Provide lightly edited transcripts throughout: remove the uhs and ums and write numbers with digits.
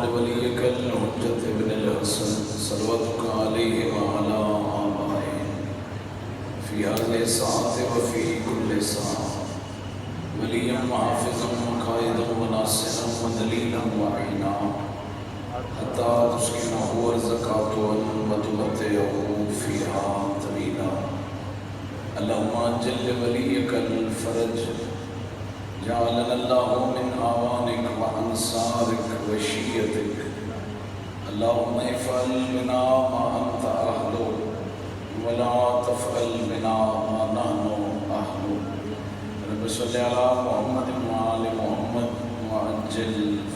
لوليك الحجة ابن الحسن صلواتك عليه وعلى آبائه في هذه الساعة وفي كل ساعة وليا وحافظا وقائدا وناصرا ودليلا وعينا حتى تسكنه ارزقه وتمتعه فيها طويلا. اللهم اجل وليك الفرج، جعلنا الله من اعوانك وانصارك وشيتك. اللهم افعل بنا ما انت اهله ولا تفعل بنا ما نحن اهله. رب صل على محمد وآل محمد وعجل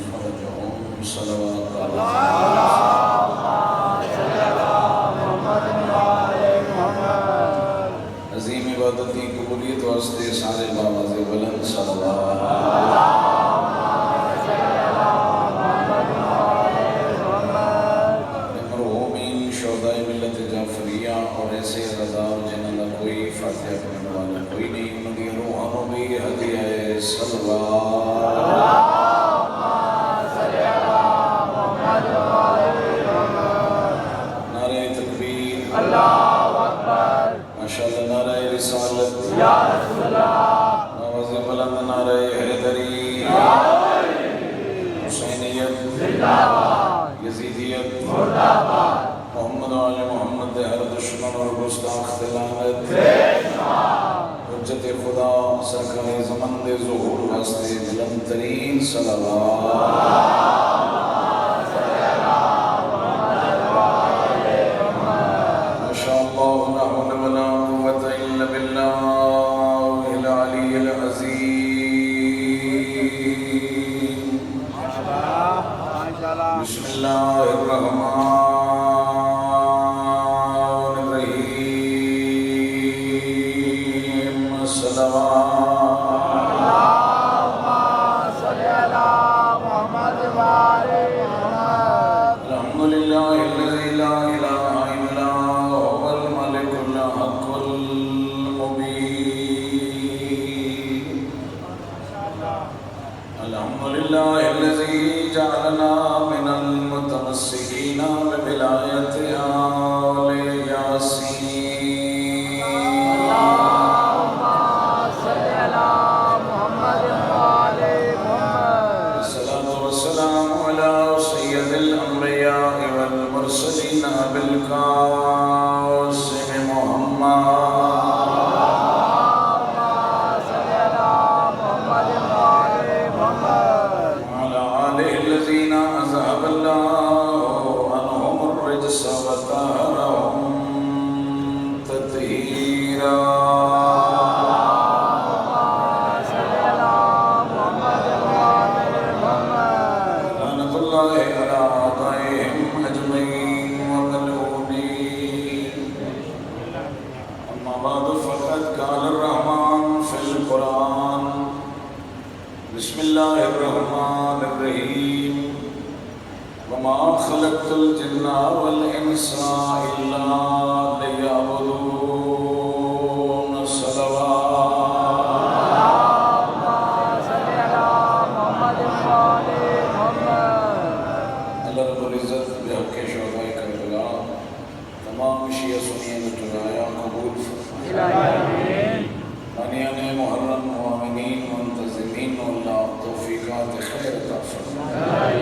فرجهم صلوات الله. عظیم عبادت کی قبولیت واسطے سارے باواز بلند صلوات. مرحومین شہدائے ملت جعفریہ اور ایسے عزادار جنہوں کا کوئی فاتحہ پڑھنے والا کوئی نہیں، انہوں کی روحانوں بھی ہدیہ صلوات. ماشاءاللہ نعرہ رسالت یا رسول اللہ، آواز بلند نعرہ حیدری، حسینیت زندہ باد، یزیدیت مردہ باد، محمد آل محمد ہر دشمن اور گستاخ لعنت حجت خدا سرکار زمان دے ظہور واسطے بلند ترین صلوات. بسم اللہ الرحمن الرحیم. صلوات اللہم صلی علی محمد وآل محمد. الحمدللہ الذی لا الہ الا هو الملک الحق المبین. الحمدللہ الذی جعلنا من المتمسکین بولایت آل یاسین. اللہم صلی علی محمد وآل محمد. الصلاۃ والسلام علی سید الانبیاء والمرسلین بالقاسم محمد. بسم اللہ الرحمن الرحیم. وما خلقت الجن والانس الا لیعبدون. صلوات اللہم صلی علی محمد وآل محمد. اللہ رب العزت بحق شہدائے کربلا تمام شیعہ سنیہ مترایا قبول فرمائے. مانیان محرم مومنین منتظمین اللہ توفیقات خیر عطا فرمائے.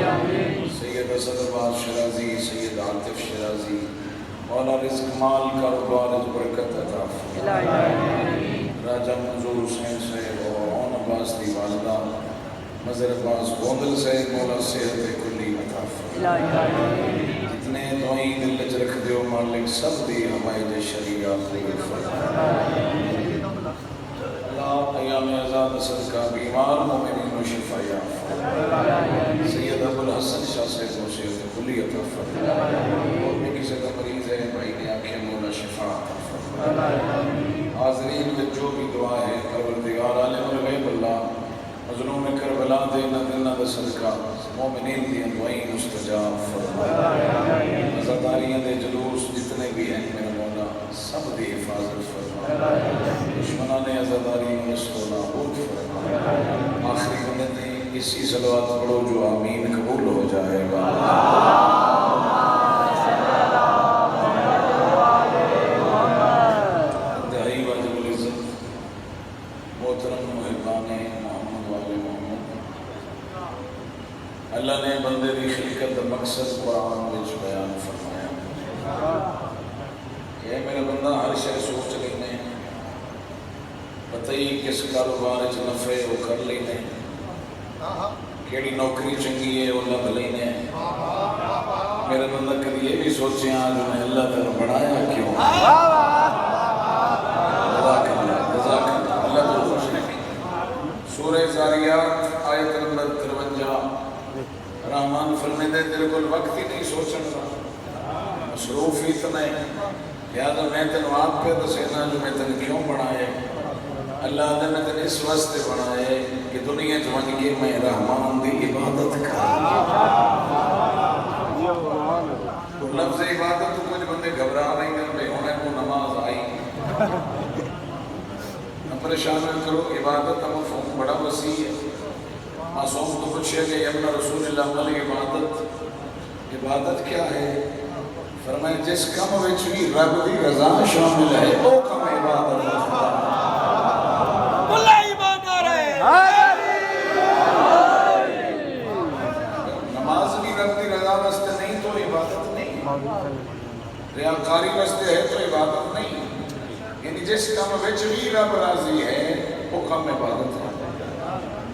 سید اسد عباس شرازی، سید عاطف شرازی، مولا رزق مال کاروبار برکت عطا فرمائے. راجہ منظور حسین صاحب اور عون عباس دی والدہ مظہر عباس گوندل صاحب مولا صحت کلی عطا فرمائے. جتنے دعائیں دل وچ رکھ دیو مالک سب دی حمایت شریعت قبول فرمائے. ایام ازاد صدقہ بیمار مومنین و شفا یافتہ. سید ابو الحسن شاہ صاحب کو صحت کلی عطا فرمائے. اور بھی کسی کا مریض ہے بھائی نے آنکھیں مولا شفا عطا فرمائے. حاضرین میں جو بھی دعا ہے پروردگار عالم الغیب اللہ مظلوم کربلا دے نہ صدقہ مومنین دی دعائیں مستجاب فرمائے. عزاداریاں دے جلوس جتنے بھی ہیں میرا مولا سب دی حفاظت فرمائے. دشمنان عزاداری نسل و نابود فرمائے. آخری بندے اسی صلوات پڑھو جو آمین قبول ہو جائے گا۔ انتہائی واجب العزت محترم محبان محمد والے محمد، اللہ نے بندے دی خلقت دا مقصد قرآن وچ بیان فرمایا کہ اے میرا بندہ ہر شے سوچ لینے، پتہ ہی کس کاروبار وچ نفع وہ کر لینے، کیڑی نوکری چنگی ہے وہ لب لینے۔ میرا بندہ کبھی یہ بھی سوچے آج میں اللہ تعالیٰ بنایا کیوں؟ جزاک اللہ، اللہ تو خوش رکھے۔ سورہ زاریات آیت نمبر 53، رحمان فرمیندے تیرے کو وقت ہی نہیں سوچن کا، مصروف ہی اتنا ہے، لہذا میں تینوں آپ پہ دسینا جو میں تینوں کیوں بنائے۔ اللہ نے میں تینوں اس واسطے بنائے کہ دنیا جوان کے میں رحمان دی عبادت کروں۔ لفظ عبادت تو کچھ بندے گھبرا نہیں کرتے ہونے کو نماز آئی نہ پریشان کرو، عبادت کا مفہوم بڑا وسیع ہے۔ معصوم تو پوچھے کہ ابن رسول اللہ علیہ عبادت کیا ہے؟ فرمائے جس کم وچ بھی رب دی رضا شامل ہے وہ کم عبادت ہے۔ نماز بھی رب دی رضا واسطے نہیں تو عبادت نہیں، ریاکاری واسطے ہے تو عبادت نہیں، یعنی جس کم وچ بھی رب راضی ہے وہ کم عبادت ہے۔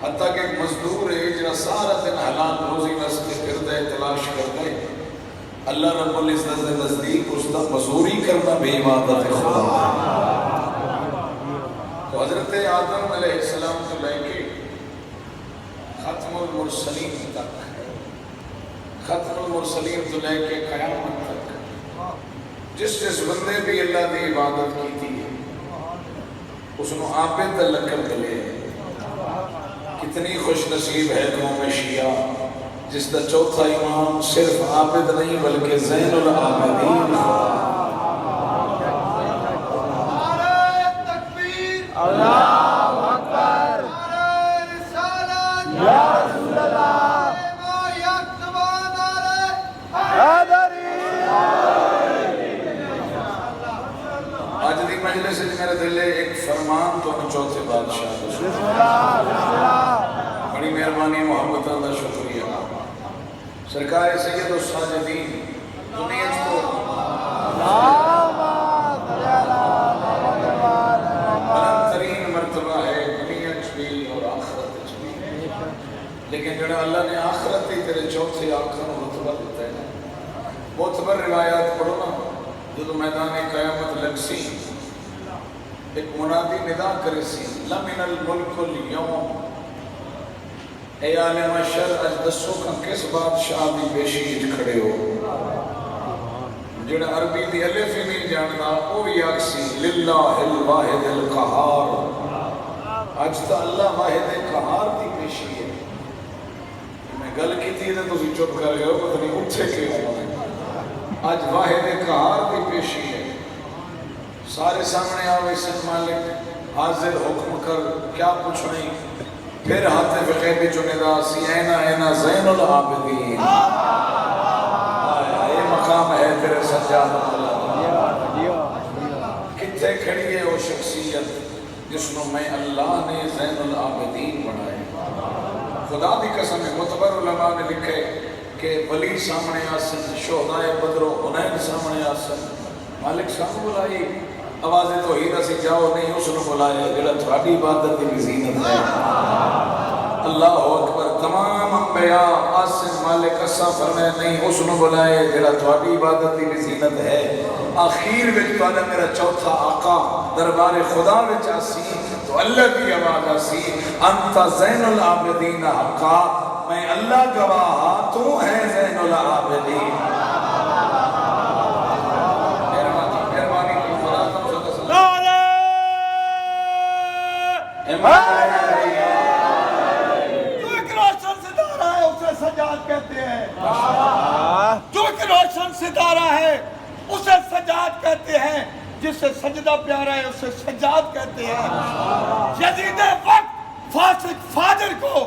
حتیٰ کہ ایک مزدور ہے جنہا سارا دن حلال روزی واسطے کردے تلاش کردے، اللہ رب العزت سے نزدیک اس کا مزدوری کرنا بھی عبادت خدا ہے۔ تو حضرت آدم علیہ السلام سے لے کے ختم المرسلین تک، ختم المرسلین تو لے کے قیامت تک جس بندے بھی اللہ کی عبادت کی تھی اس نے عابد لقب ملے۔ کتنی خوش نصیب ہے قوم شیعہ جس کا چوتھا امام صرف عابد نہیں بلکہ زین العابدین۔ نعرہ تکبیر، اللہ اکبر، نعرہ رسالت، یا رسول اللہ، آج دی مجلس میرے دل ایک فرمان تو چوتھے بادشاہ بڑی مہربانی محبت اللہ شکریہ۔ سرکار سید الساجدین دنیا کو بلند ترین مرتبہ ہے دنیا بھی اور آخرت بھی، لیکن جڑا اللہ نے آخرت ہی تیرے چوتھے آخر مرتبہ دیتا ہے۔ معتبر روایات پڑھو نا، جدو میدان قیامت لگ سی ایک منادی ندا کرے سی لمن الملک اليوم، اے عالم شر اج دسو کا کس بادشاہ دی پیشی کھڑے ہو؟ جڑا عربی دی الف ہی نہیں جانتا وہ بھی آکسی للہ الواحد القہار، اج تا اللہ واحد قہار دی پیشی ہے۔ میں گل کی تھی تو تسی چپ کر گئے ہو، پتہ نہیں اٹھے کے آج واحد قہار کی پیشی ہے۔ سارے سامنے آوے سن مالک حاضر حکم کر کیا پوچھنی، پھر ہاتھ فقہ بھی چنے دا سی اینا اینا زین العابدین، یہ مقام ہے تیرے سجاد اللہ، کتھے کھڑی ہے وہ شخصیت جس نے میں اللہ نے زین العابدین بنائے۔ خدا دی قسم ہے، معتبر علماء نے لکھے کہ ولی سامنے آسن، شہدائے بدر و حنین سامنے آسن، مالک صاحب بلائی آواز توحید اسی جاؤ نہیں اس نے بلایا جڑا تھوڑی عبادت کی زینت ہے۔ اللہ اکبر، تمام انبیاء آسن مالک اسا فرمائے نہیں اس نے بلائے جڑا تھوڑی عبادت کی زینت ہے۔ آخیر وچ تو میرا چوتھا آقا دربار خدا وچ آسی تو اللہ کی آواز آسی انت زین العابدین حقا، میں اللہ گواہ تو ہے زین العابدین۔ جو ایک روشن ستارہ ہے اسے سجاد کہتے ہیں، جو ایک روشن ستارہ ہے اسے سجاد کہتے ہیں، جسے سجدہ پیارا ہے اسے سجاد کہتے ہیں۔ یزید وقت فاسق فاجر کو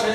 6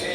6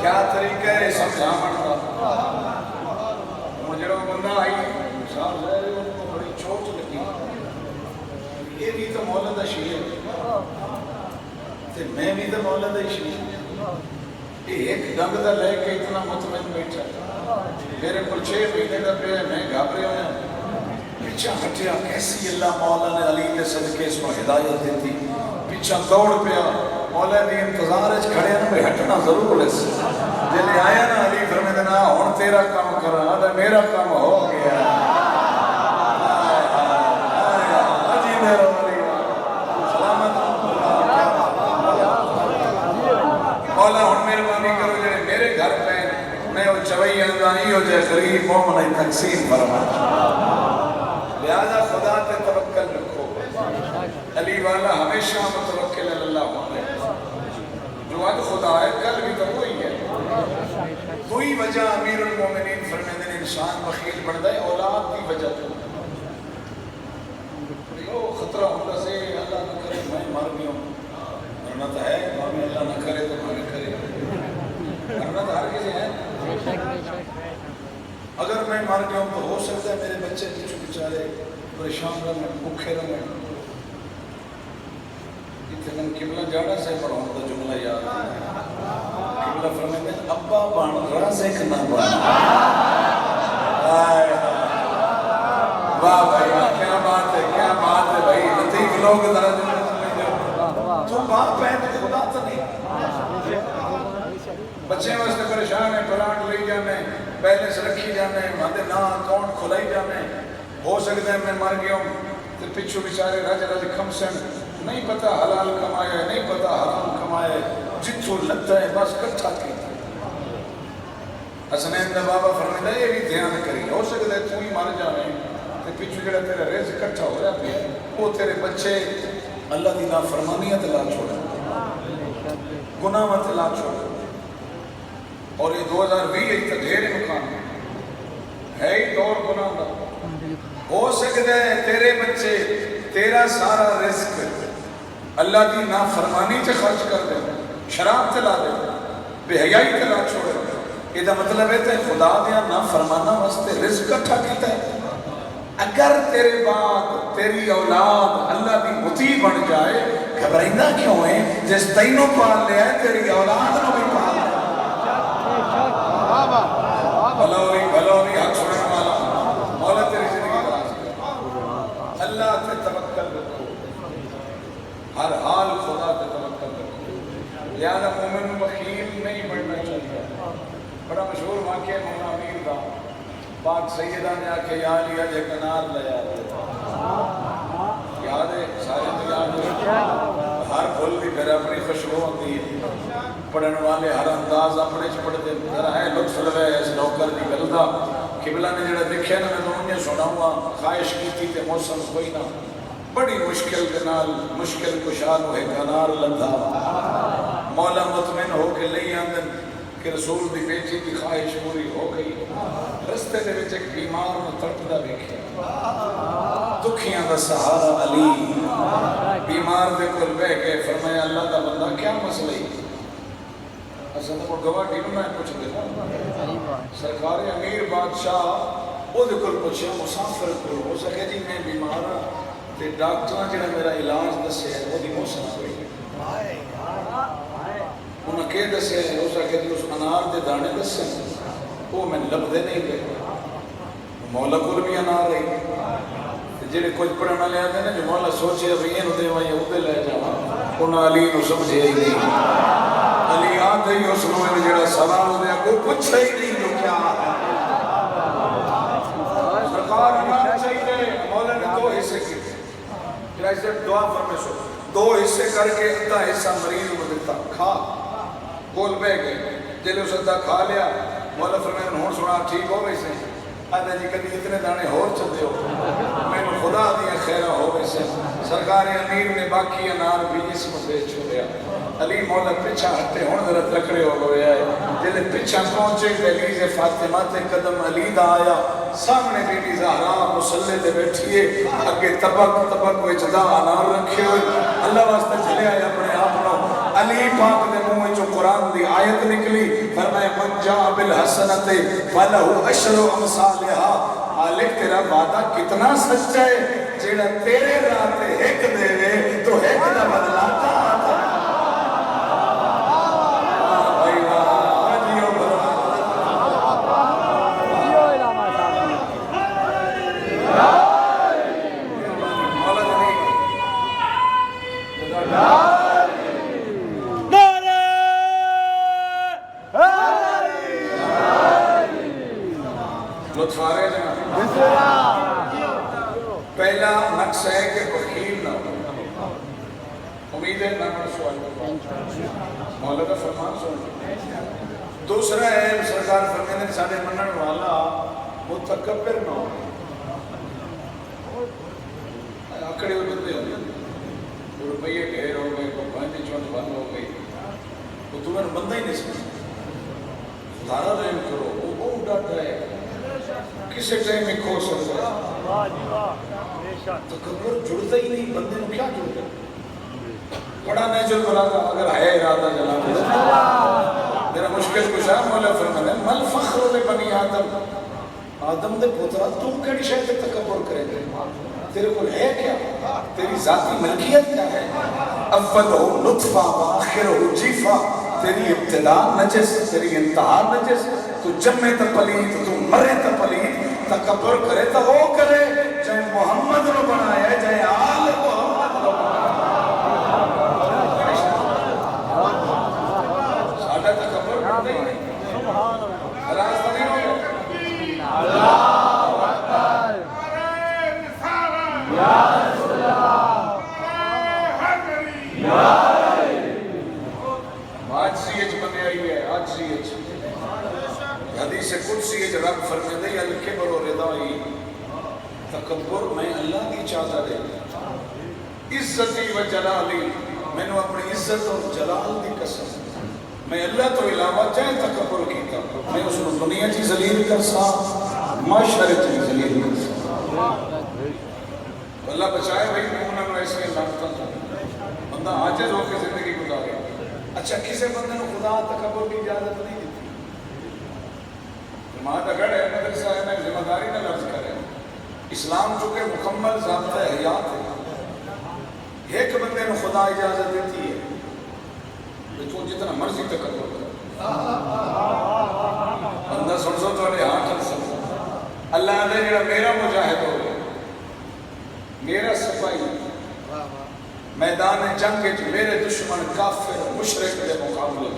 کیا طریقہ ہے سمجھاون کا مجھے بندہ آئی صاحب کو بڑی چوٹ لگی یہ بھی تو مولا دا شیر تے میں بھی تو مولا دا شیر یہ ایک ڈنگ دا لے کے اتنا مطمئن بیٹھا میرے کو 6 مہینے دا پہ میں گھبرے ہویا پیچھا ہٹیا کیسی اللہ مولا نے علی کے صدقے اس کو ہدایت دیتی پیچھا دوڑ پیا مولا دی انتظار اچھ کھڑے ہیں بھئی ہٹنا ضرور ہے جلے آیا نا علی فرمے دینا ہون تیرا کام کر رہا ہے میرا کام ہو گیا عجی میرا علی سلامت مولا ہون میرے بانی کرو جلے میرے گھر پہ میں وہ چوئی اندانی ہو جائے غریب مومن تقسیم فرما لہذا خدا تے توکل رکھو علی والا ہمیشہ متوکل اللہ ہونے جو آج خدا ہے کل بھی تو وہی ہے دوئی وجہ امیر المومنین فرمیدن انسان بخیل بڑھتا ہے اولاد کی وجہ تو خطرہ ہوتا سے اللہ نہ کرے میں مر گیا ہوں مرنا تو ہے مامی اللہ نہ کرے تو میں کرے مرنا تو ہر کسی ہے اگر میں مر گیا ہوں تو ہو سکتا ہے میرے بچے پیچھے بیچارے پریشان رہے بھوکے رہے اتنے قبلہ جاڑا سے پڑھاؤں تو جملہ یاد قبلہ فرمائے ہیں ابا بان رازق نہ بان واہ بھائی کیا بات ہے بھائی لطیف لوگ ذرا تو باپ ہے تو خدا تو نہیں بچے واسطے پریشان ہیں پلانٹ لے جانے بیلنس رکھی جانے مادے نا اکاؤنٹ کھلائی جانے ہو سکتا ہے میں مر گیا ہوں تو پچھو بیچارے رج کھمسن نہیں پتا حلال کمایا ہے نہیں پتا حرام کمایا ہے جتھو لگتا ہے بس کٹھا کی حسنین دا بابا فرمیدہ یہ بھی دھیان کری ہو سکتا ہے تو ہی مر جانے تو پچھو جڑا تیرا رزق کٹھا ہو رہا ہے وہ تیرے بچے اللہ دی نافرمانیت لا چھوڑا گناہت لا چھوڑا اور یہ 2020 ایک تدھیر مکان ہے ہی دور گناہ دا ہو سکتا ہے تیرے بچے تیرا سارا رزق اللہ کی نافرمانی سے خرچ کر دے شراب تلا دے بے حیائی تلا چھوڑے یہ دا مطلب ہے خدا دیا نافرمانا واسطے رزق اٹھا کیتا ہے اگر تیرے بعد تیری اولاد اللہ کی مطیع بن جائے گھبرائنا کیوں ہے جس تینوں پال لیا ہے تیری اولاد نو بھی پال لیا بھلوری حق سننے والا مولا تیری زندگی براز اللہ تے توکل رکھو ہر حال خدا تے توکل رکھو لہذا مومن بخیل نہیں بڑھنا چاہیے بڑا مشہور واقعہ ہے مولا امیر دا پاک سیدہ نے آکے یا لیا جے کنار لیا یاد ہے سارے تو یاد ہے ہر بھول بھی گھر اپنی خوشبو ہوتی ہے پڑھن والے ہر انداز اپنے پڑھتے ذرا ہے لطف لگے اس نوکر دی گلدا قبلہ نے جڑا دیکھیا نا میں دونوں سنا ہوا خواہش کی تھی تے موسم کوئی نہ بڑی مشکل کے نال مشکل کشار ہوئے کنار لندھا مولا مطمئن ہو کے لئی آندن کہ رسول دی بیٹی کی خواہش پوری ہو گئی رستے دے وچ ایک بیمار نو تڑپدا ویکھیا دکھیاں دا سہارا علی بیمار دے کول بیٹھ کے فرمایا اللہ دا بندہ کیا مسئلہ ہے اصل تو گواہ ٹیم میں پوچھ دیتا سرکار امیر بادشاہ وہ دے کول پوچھیا مسافر کو ہو سکے جی میں بیمار ہاں تے ڈاکٹر جڑا میرا علاج دسے ہے وہ دی موسم کوئی انہاں کہ دسے ہو سکے کہ اس انار دے دانے دسے وہ میں لبدے نہیں گئے مولا کول بھی انار رہی جڑے کچھ پڑھنا لے آتے ہیں جو مولا سوچے ابھی یہ دے وہاں یہ ادھے لے جاؤں انہاں علی نو سمجھے ہی نہیں علی آتے ہی اس نو جڑا سوال ہو گیا کوئی پوچھا ہی نہیں جو کیا ہے سرکار ایمان چاہیے مولا نے 2 حصے کیے پھر ایسے دعا فرمے سو 2 حصے کر کے ادھا حصہ مریض کو دیتا کھا کول بے گئے جلے اس ادھا کھا لیا مولا فرمائے ہون سنا ٹھیک ہو ویسے آدھا جی کدی اتنے دانے اور چلتے ہو میں نے خدا دیا خیرہ ہو ویسے سرکار امیر نے باقی انار بھی جسم دے چھوڑیا علی مولا پچھا ہٹے ہون ذرا تکڑے ہو گئے آئے جلے پچھا پہنچے دہلیز فاطمہ تے قدم علی دا آیا سامنے بی بی زہرا مصلی تے بیٹھیے اگے طبق وچ دا انار رکھے ہوئے اللہ واسطے چلے آئے اپنے آپ نو علی پاک دے منہ وچوں قرآن دی آیت نکلی فرمائے من جاء بالحسنت فلہ عشر امثالہا مالک تیرا وعدہ کتنا سچا ہے جیڑا تیرے رات ایک دے تو ایک دا بدلا تھا پہلا نقص ہے کہ بخیل نہ ہو امید ہے نہ سوال مولا کا فرمان سن دوسرا ہے سرکار فرماتے ہیں سارے منن والا متکبر نہ ہو آکڑے ہوئے بندے ہوتے ہیں روپیے ڈھیر ہو گئے کوئی بہنی چوٹ بند ہو گئی تو تمہیں بندہ ہی نہیں سکتا دھارا رحم کرو وہ ڈاٹا ہے کسے ٹائم میں کھو سکتا ہے تکبر جڑتا ہی نہیں بندے نو کیا جڑتا ہے بڑا نیچر بلا تھا اگر ہے ارادہ جلا میرا مشکل کچھ ہے مولا فرماتا ہے مل فخر لبنی آدم آدم دے پوترا تم کڑی شاید تکبر کرے گے تیرے کو ہے کیا تیری ذاتی ملکیت کیا ہے اول ہو نطفہ آخر ہو جیفہ تیری ابتدا نجس تیری انتہا نجس تو جمع تا پلید تو مرے تا پلید تکبر کرے تا وہ کرے چاہے محمد نے بنایا ہے چاہے آل محمد نے بنایا سادہ تکبر کرتے ہی نہیں راستہ نہیں ہوگا اللہ اکبر یا رسول اللہ یا آجزیت بنے آئی ہے آجزیت حدیث قدسی ہے جو رب فرمائے دے الکبر و ردائی تکبر میں اللہ کی چاہتا دے عزتی و جلالی میں نے اپنی عزت اور جلال دی قسم میں اللہ تو علاوہ چاہے تکبر کیتا میں اس نے دنیا چی ذلیل کر سا معاشرے چی ذلیل کر سا اللہ بچائے بھئی مومنہ میں اس کے لانتا تھا بندہ عاجز ہو کے زندگی گزارے اچھا کسے بندے نے خدا تکبر کی اجازت نہیں دیتی جماعت اگر ہے مدرسہ ہے میں ذمہ داری نہ لفظ کریں اسلام چونکہ مکمل ضابطہ حیات ہے ایک بندے نے خدا اجازت دیتی ہے تو جتنا مرضی تکبر کرے بندہ سن سو تو نے ہاں کر سکتا اللہ نے جڑا میرا مجاہد ہو گیا میرا سپاہی میدان جنگ جو میرے دشمن کافر مشرک کے مقابلے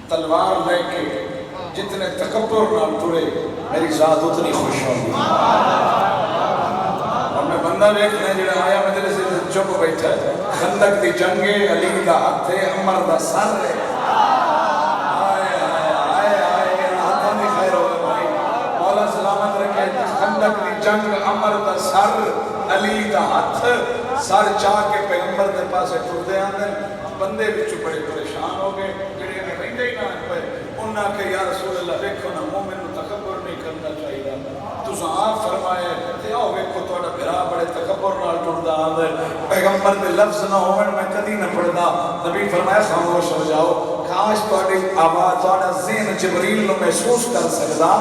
تلوار لے کے جتنے تکبر نہ ٹرے میری ذات اتنی خوش ہوگی اور میں بندہ دیکھنے جڑا آیا مجلس سے چپ بیٹھا ہے خندق دی جنگے علی دا ہاتھ ہے عمر دا سر ہے آئے آئے آئے ہاتھوں میں خیر ہوئے بھائی مولا سلامت رکھے خندق دی جنگ عمر دا سر علی دا ہاتھ سر چاہ کے پیغمبر دے پاسے ٹردے آنے بندے بچو بڑے پریشان ہو گئے جڑے میں رہندے ہی نہ پہ انہاں کہ یا رسول اللہ دیکھو نا مومن کو تکبر نہیں کرنا چاہیے تو آپ فرمائے تے آؤ دیکھو تھوڑا بھرا بڑے تکبر نال ٹردا آندے پیغمبر دے لفظ نہ ہون میں کدی نہ پڑھدا نبی فرمایا خاموش ہو جاؤ کاش تہاڈی آواز تہاڈا ذہن جبریل نو محسوس کر سکدا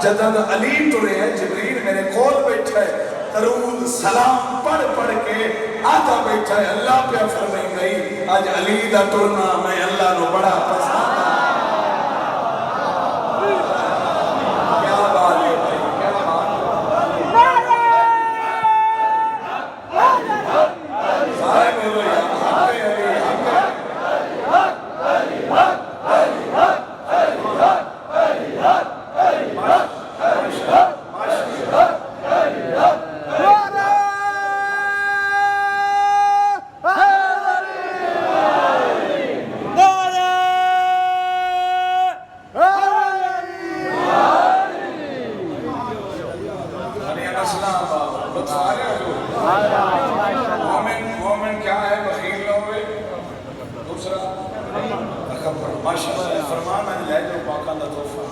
جدوں علی ٹرے ہے جبریل میرے کول بیٹھا ہے درود سلام پڑھ پڑھ کے آتا بیٹھا ہے اللہ پہ فرمائی گئی آج علی دا ٹرنا میں اللہ نو بڑا پسند کیا بات ہے بھائی کیا بات ہے سارے بولو یا حق علی حق مومن کیا ہے بخیل نہ ہوئے دوسرا ماشاءاللہ فرمان ہے لہجہ پاکاں دا تحفہ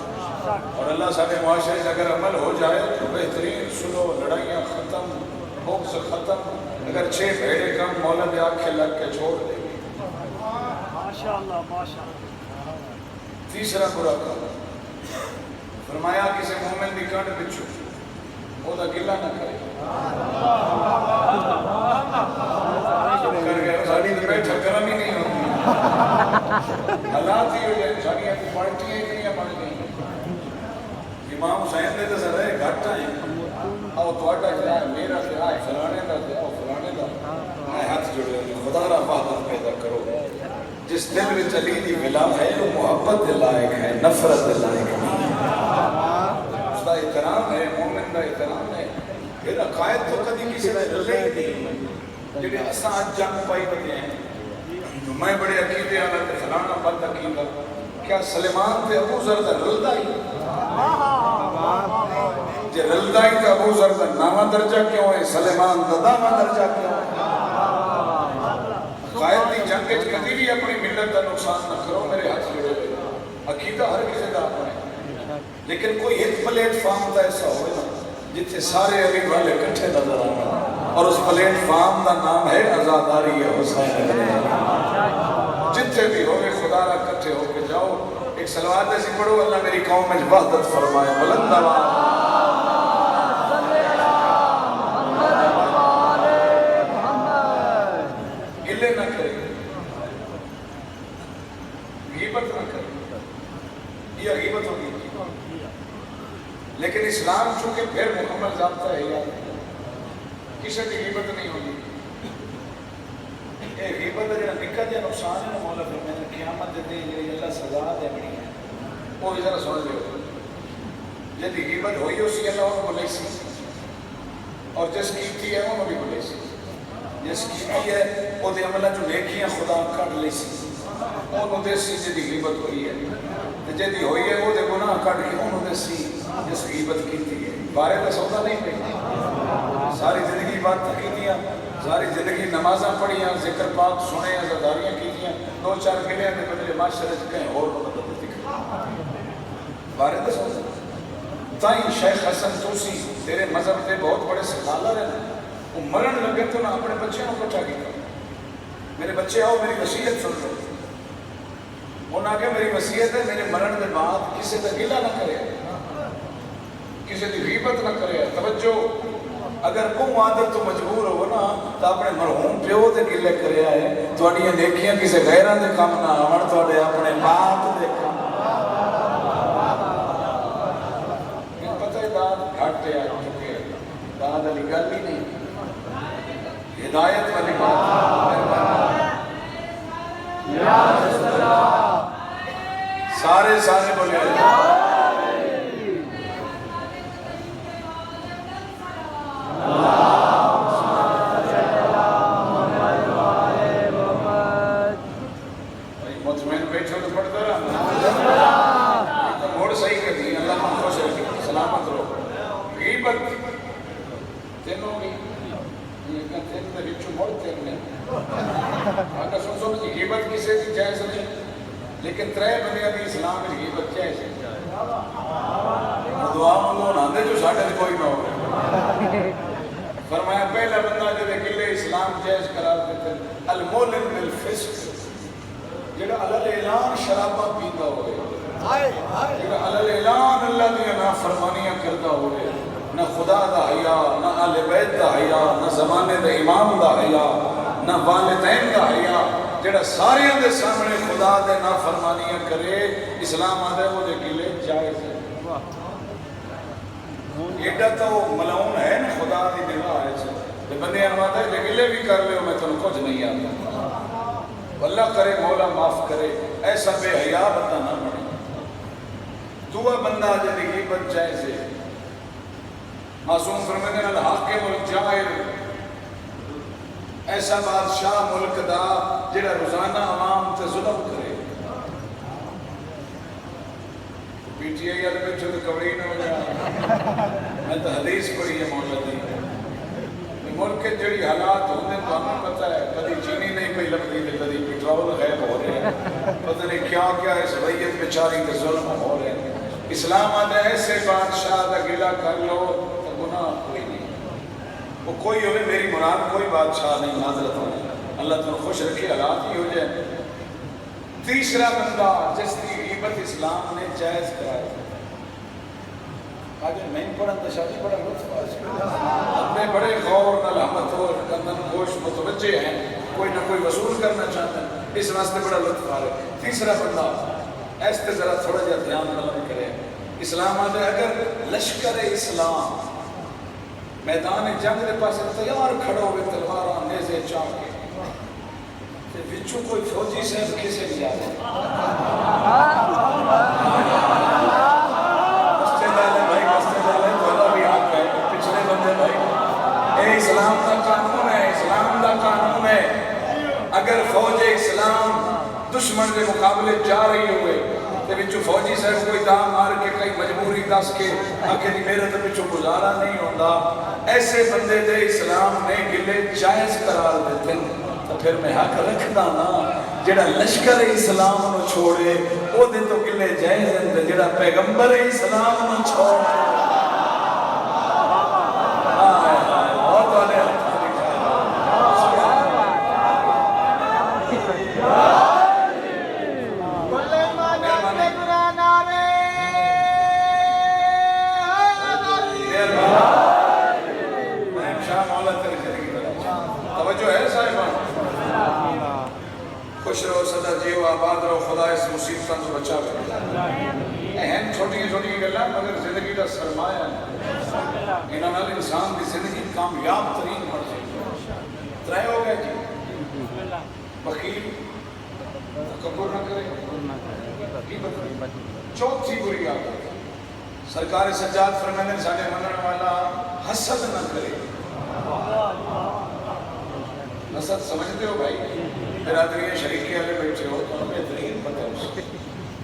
اور اللہ سارے معاشرے سے اگر عمل ہو جائے تو بہترین سنو لڑائیاں ختم بغض ختم اگر 6 بھیڑے کم مولا دے آنکھیں لگ کے چھوڑ دے گی ماشاءاللہ ماشاءاللہ تیسرا برا کام فرمایا کسی مومن کی کنڈ پچھو وہ گلا نہ کرے کر گئے ساری تو بیٹھا کرم ہی نہیں ہوتی حالات ہی ہو جائے ساری پارٹیاں ہی نہیں بن گئی امام حسین نے تو سر گھٹ آئے آؤ تھوڑا کیا ہے میرا کیا ہے فلانے کا کیا ہو فلانے کا میں ہاتھ جڑے خدا را وحدت پیدا کرو جس دل میں چلی دی ملا ہے وہ محبت دے لائق ہے نفرت دے لائق نہیں اس کا احترام ہے مومن کا احترام ہے پھر عقائد تو کبھی کسی نے لے ہی نہیں جنہیں اساں آج جنگ پائی بتے ہیں میں بڑے عقیدے آنا کہ فلانا بند عقیدہ کیا سلیمان تے ابو ذر دا رلدہ ہی جے رلدہ ہی تے ابو ذر دا نامہ درجہ کیوں ہے سلیمان دا دامہ درجہ کیوں ہے قائد دی جنگ کدی بھی اپنی ملت کا نقصان نہ کرو میرے ہاتھ جڑے ہوئے عقیدہ ہر کسی کا اپنا ہے لیکن کوئی ایک پلیٹ فارم کا ایسا ہوئے نا جتنے سارے علی والے کٹھے نظر آنا اور اس پلیٹ فارم کا نام ہے عزاداری حسین جتنے بھی ہوئے خدا را کٹھے ہو کے جاؤ ایک صلوات ایسی پڑھو اللہ میری قوم میں وحدت فرمائے بلند آواز گلے نہ کرے غیبت نہ کرے یہ غیبت ہوگی لیکن اسلام چونکہ پھر مکمل ضابطہ ہے یاد کسی کی غیبت نہیں ہوگی یہ غیبت ہے جنہاں نکا جا نقصان ہے مولا فرمائے قیامت دے دے اللہ سزا دے بڑی ہے وہ بھی ذرا سن لے جدی غیبت ہوئی اسی اللہ وہ بلے سی اور جس کیتی ہے وہ بھی بلے سی جس کیتی ہے وہ دے عملہ جو نیکیاں خدا کٹ لے سی انہوں دے سی جدی غیبت ہوئی ہے جدی ہوئی ہے وہ دے گناہ کٹ کے انہوں دے سی جس غیبت کیتی ہے بارے کا سودا نہیں پہ ساری زندگی بات کیتیاں ساری زندگی نمازاں پڑھیاں ذکر پاک سنے عزاداریاں کیتیاں دو چار گلیاں دے بدلے معاشرے کہیں اور مدد دکھا بارے کا سودا تائیں شیخ حسن توسی تیرے مذہب دے بہت بڑے سکالر ہیں وہ مرن لگے تو نہ اپنے بچے کو کٹھا کیا میرے بچے آؤ میری وصیت سن لو انہوں نے کہا میری وصیت ہے میرے مرن دے بعد کسی کا گلہ نہ کرے کسی کی غیبت نہ کرے توجہ اگر کوئی عادت تو مجبور ہو نا تو اپنے مرحوم پیو دے گلے کرے آئے تھوڑی نیکیاں کسی غیران دے کام نہ آمن تھوڑے اپنے باپ دے کام پتہ ہے داد گھاٹے آ چکے داد علی گل ہی نہیں ہدایت والی بات سارے بولے مطمئن بیٹھو تو پڑھتا رہا موڑ صحیح کر دی اللہ ہم خوش رکھے سلامت رہو غیبت تینوں بھی غیبت کسی بھی جائز نہیں لیکن ترے بنیادی اسلام میں غیبت جائز ہے دعا مانگو ناندے جو ساڑھے کوئی نہ ہو فرمایا پہلا بندہ جدے گلے اسلام جائز قرار دیتے المولن بالفسق جڑا علل اعلان شرابہ پیتا ہوئے جڑا علل اعلان اللہ دیا نافرمانیاں کرتا ہوئے نہ خدا دا حیاء نہ آل بیت دا حیاء نہ زمانے دا امام دا حیاء نہ والدین دا حیاء جڑا سارے دے سامنے خدا دے نافرمانیاں کرے اسلام آدھے وہ دے گلے جائز ہے ایڈا تو ملعون ہے نا خدا دی نگاہ ہے بندے آمادہ ہے گلے بھی کر لے میں تو کچھ نہیں آتا اللہ کرے مولا معاف کرے ایسا بے حیاء بندہ نہ بنے دعا بندہ جدی غیبت جائز ہے معصوم فرمائے ہیں الحاکم الجائر ایسا بادشاہ ملک دا جڑا روزانہ عوام تے ظلم کرے پی ٹی آئی والے بیٹھے تو کبڑی نہ ہو جائے میں تو حدیث پڑھی ہے مولا دی ملک کے جڑی حالات ہونے تو ہمیں پتہ ہے کدی چینی نہیں پہ لگتی تھی کدی پیٹرول غیب ہو رہے ہیں پتہ نہیں کیا کیا اس ریت بیچاری کے ظلم ہو رہے ہیں اسلام آدھا ایسے بادشاہ دا گلہ کر لو تو گناہ کوئی نہیں وہ کوئی ہوئے میری مراد کوئی بادشاہ نہیں معذرت ہونے اللہ تمہیں خوش رکھے حالات ہی ہو جائے تیسرا بندہ جس کی غیبت اسلام نے جائز کرائی. آج میں پڑھن تو شادی بڑا لطف اپنے بڑے غور نلامت ہو کندن گوش متوجہ ہیں, کوئی نہ کوئی وصول کرنا چاہتا ہے, اس واسطے بڑا لطف آ رہا ہے. تیسرا بندہ اس پہ ذرا تھوڑا جا دھیان نہ کرے. اسلام آتا ہے اگر لشکر اسلام میدان جنگ کے پاس تیار کھڑو ہوئے تلواراں نیزے چاہ کے تے وچوں کوئی فوجی صاحب کسے بھی آئے مسجد والے بھائی مسجد والے تھوڑا بھی حق ہے, پچھلے بندے بھائی اے اسلام کا قانون ہے, اسلام کا قانون ہے. اگر فوج اسلام دشمن کے مقابلے جا رہی ہوئے تے وچوں فوجی صاحب کوئی دام مار کے کئی مجبوری دس کے آکے نہیں میرے تو وچوں گزارا نہیں ہوتا, ایسے بندے دے اسلام نے گلے جائز قرار دیتے ہیں. تو پھر میں حق رکھدا نا جڑا لشکر اسلام نو چھوڑے او دے تو گلے جائز ہیں, جڑا پیغمبر اسلام نو چھوڑے بہت والے خوش رہو سدا جیو آباد رہو, خدا اس مصیبتوں سے بچا کر. اہم چھوٹی چھوٹی گلاں مگر زندگی کا سرمایہ ہے. انہاں نال انسان کی زندگی کامیاب ترین بن سکتی. ترے ہو گئے جی, بخیل تکبر نہ کرے. چوتھی بری عادت سرکار سجاد فرماندے ساڈے منن والا حسد نہ کرے. حسد سمجھتے ہو بھائی, برادری شریکی والے بیٹھے ہو تو ہمیں بہترین پتہ ہے.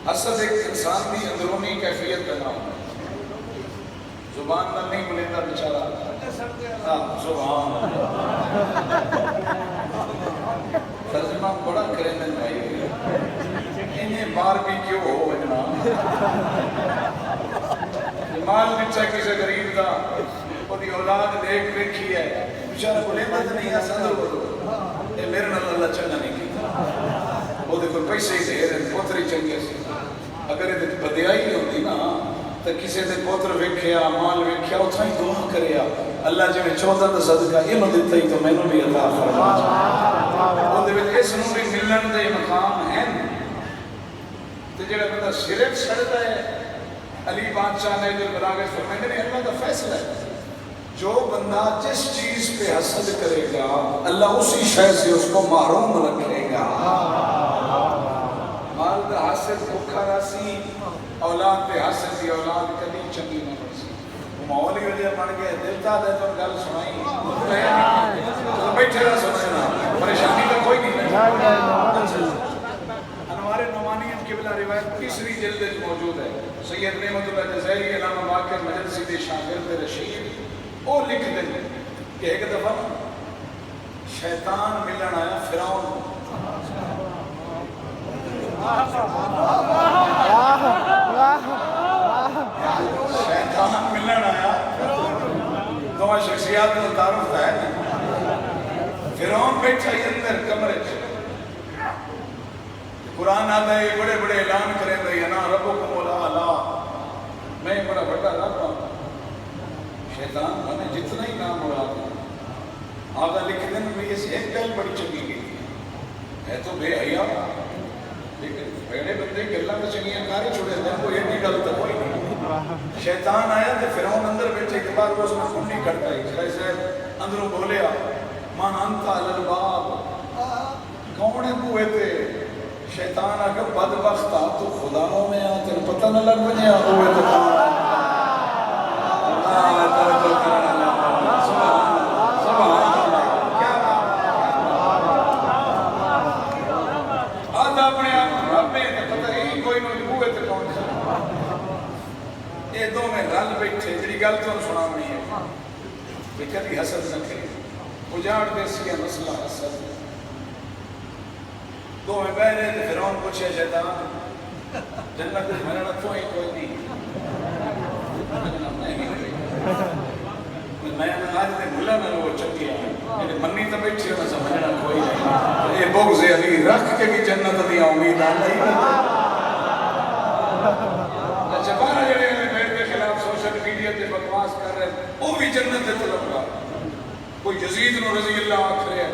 حسد ایک انسان کی اندرونی کیفیت کا نام ہے. زبان نہ نہیں بولے گا بیچارہ, زبان ترجمہ بڑا کریں بھائی, انہیں بار بھی کیوں ہو بجنا مال بچہ کسی غریب کا وہی اولاد دیکھ دیکھی ہے بیچارہ بولے مت نہیں آسان بولو اے میرے نال اللہ چنگا نہیں کیتا, وہ دیکھو پیسے ہی دے رہے پوتری چنگے سے. اگر یہ بدیائی ہوتی نا تو کسی نے پوتر ویکھیا مال ویکھیا اتھا ہی دعا کریا اللہ جی میں 14 صدقہ یہ دیتا ہی تو میں نے بھی عطا فرما. وہ دے اس نو بھی ملن دے مقام ہیں. تو جڑا بندہ صرف سڑتا ہے, علی بادشاہ نے جو براغت فرمائے نے اللہ کا فیصلہ ہے, جو بندہ جس چیز پہ حسد کرے گا اللہ اسی شے سے اس کو محروم رکھے گا. مال دا حسد بھوکا راسی, اولاد پہ حسد دی اولاد کبھی چنگی نہ بنسی. ماحول ہی وجہ بن گئے, دلتا دے تو گل سنائی بیٹھے نہ سنائے نا, پریشانی تو کوئی نہیں. انوار نعمانیت قبلہ روایت تیسری جلد موجود ہے. سید نعمت اللہ جزائری علامہ باقر مجلسی دے شاگرد رشید وہ لکھ دیں کہ ایک دفعہ شیطان ملن آیا فرعون کو. شیطان ملن آیا, دو شخصیات میں تعارف ہے نا. فرعون بیٹھا ہی اندر کمرے سے, قرآن آتا ہے بڑے بڑے اعلان کریں گے انا ربکم الاعلی, میں بڑا بڑا رب ہوں. شیطان ہمیں جتنا ہی نام مراد آگا لکھ دیں میں یہ ایک گل بڑی چنگی گئی ہے تو بے حیا, لیکن بڑے بندے گلاں میں چنگیاں کاری چھوڑے دیں کوئی ایک گل تو کوئی نہیں. شیطان آیا تو فرعون اندر بیٹھے کے بعد وہ اس میں کنڈی کھڑ گئی, جیسے اندروں بولیا من انت علی الباب, کون ہے بوئے تے. شیطان آگا بدبخت آ تو خداوں میں آ تیرے پتہ نہ لگ بجے آ ہوئے تو آدھا اپنے آپ رب میں پتہ ہی کوئی نہیں ہوئے تو کون سا. یہ دو میں رل بیٹھے جڑی گل تو سنا نہیں ہے کہ کبھی حسد نہ کرے. اجاڑ دے سیا مسئلہ حسد. دو میں بہ رہے تھے, فرعون پوچھے شیطان جنت میں نے تو ہی کوئی نہیں, میں نے آج تے بھلا نہ وہ چکی ہے منی تو بیٹھی ہو نہ سمجھنا کوئی نہیں. یہ بغض علی رکھ کے بھی جنت دی امید نہیں. اچھا بارہ جڑے میرے خلاف سوشل میڈیا پہ بکواس کر رہے ہیں وہ بھی جنت دے طلبگار. کوئی یزید نو رضی اللہ آکھ رہے ہیں,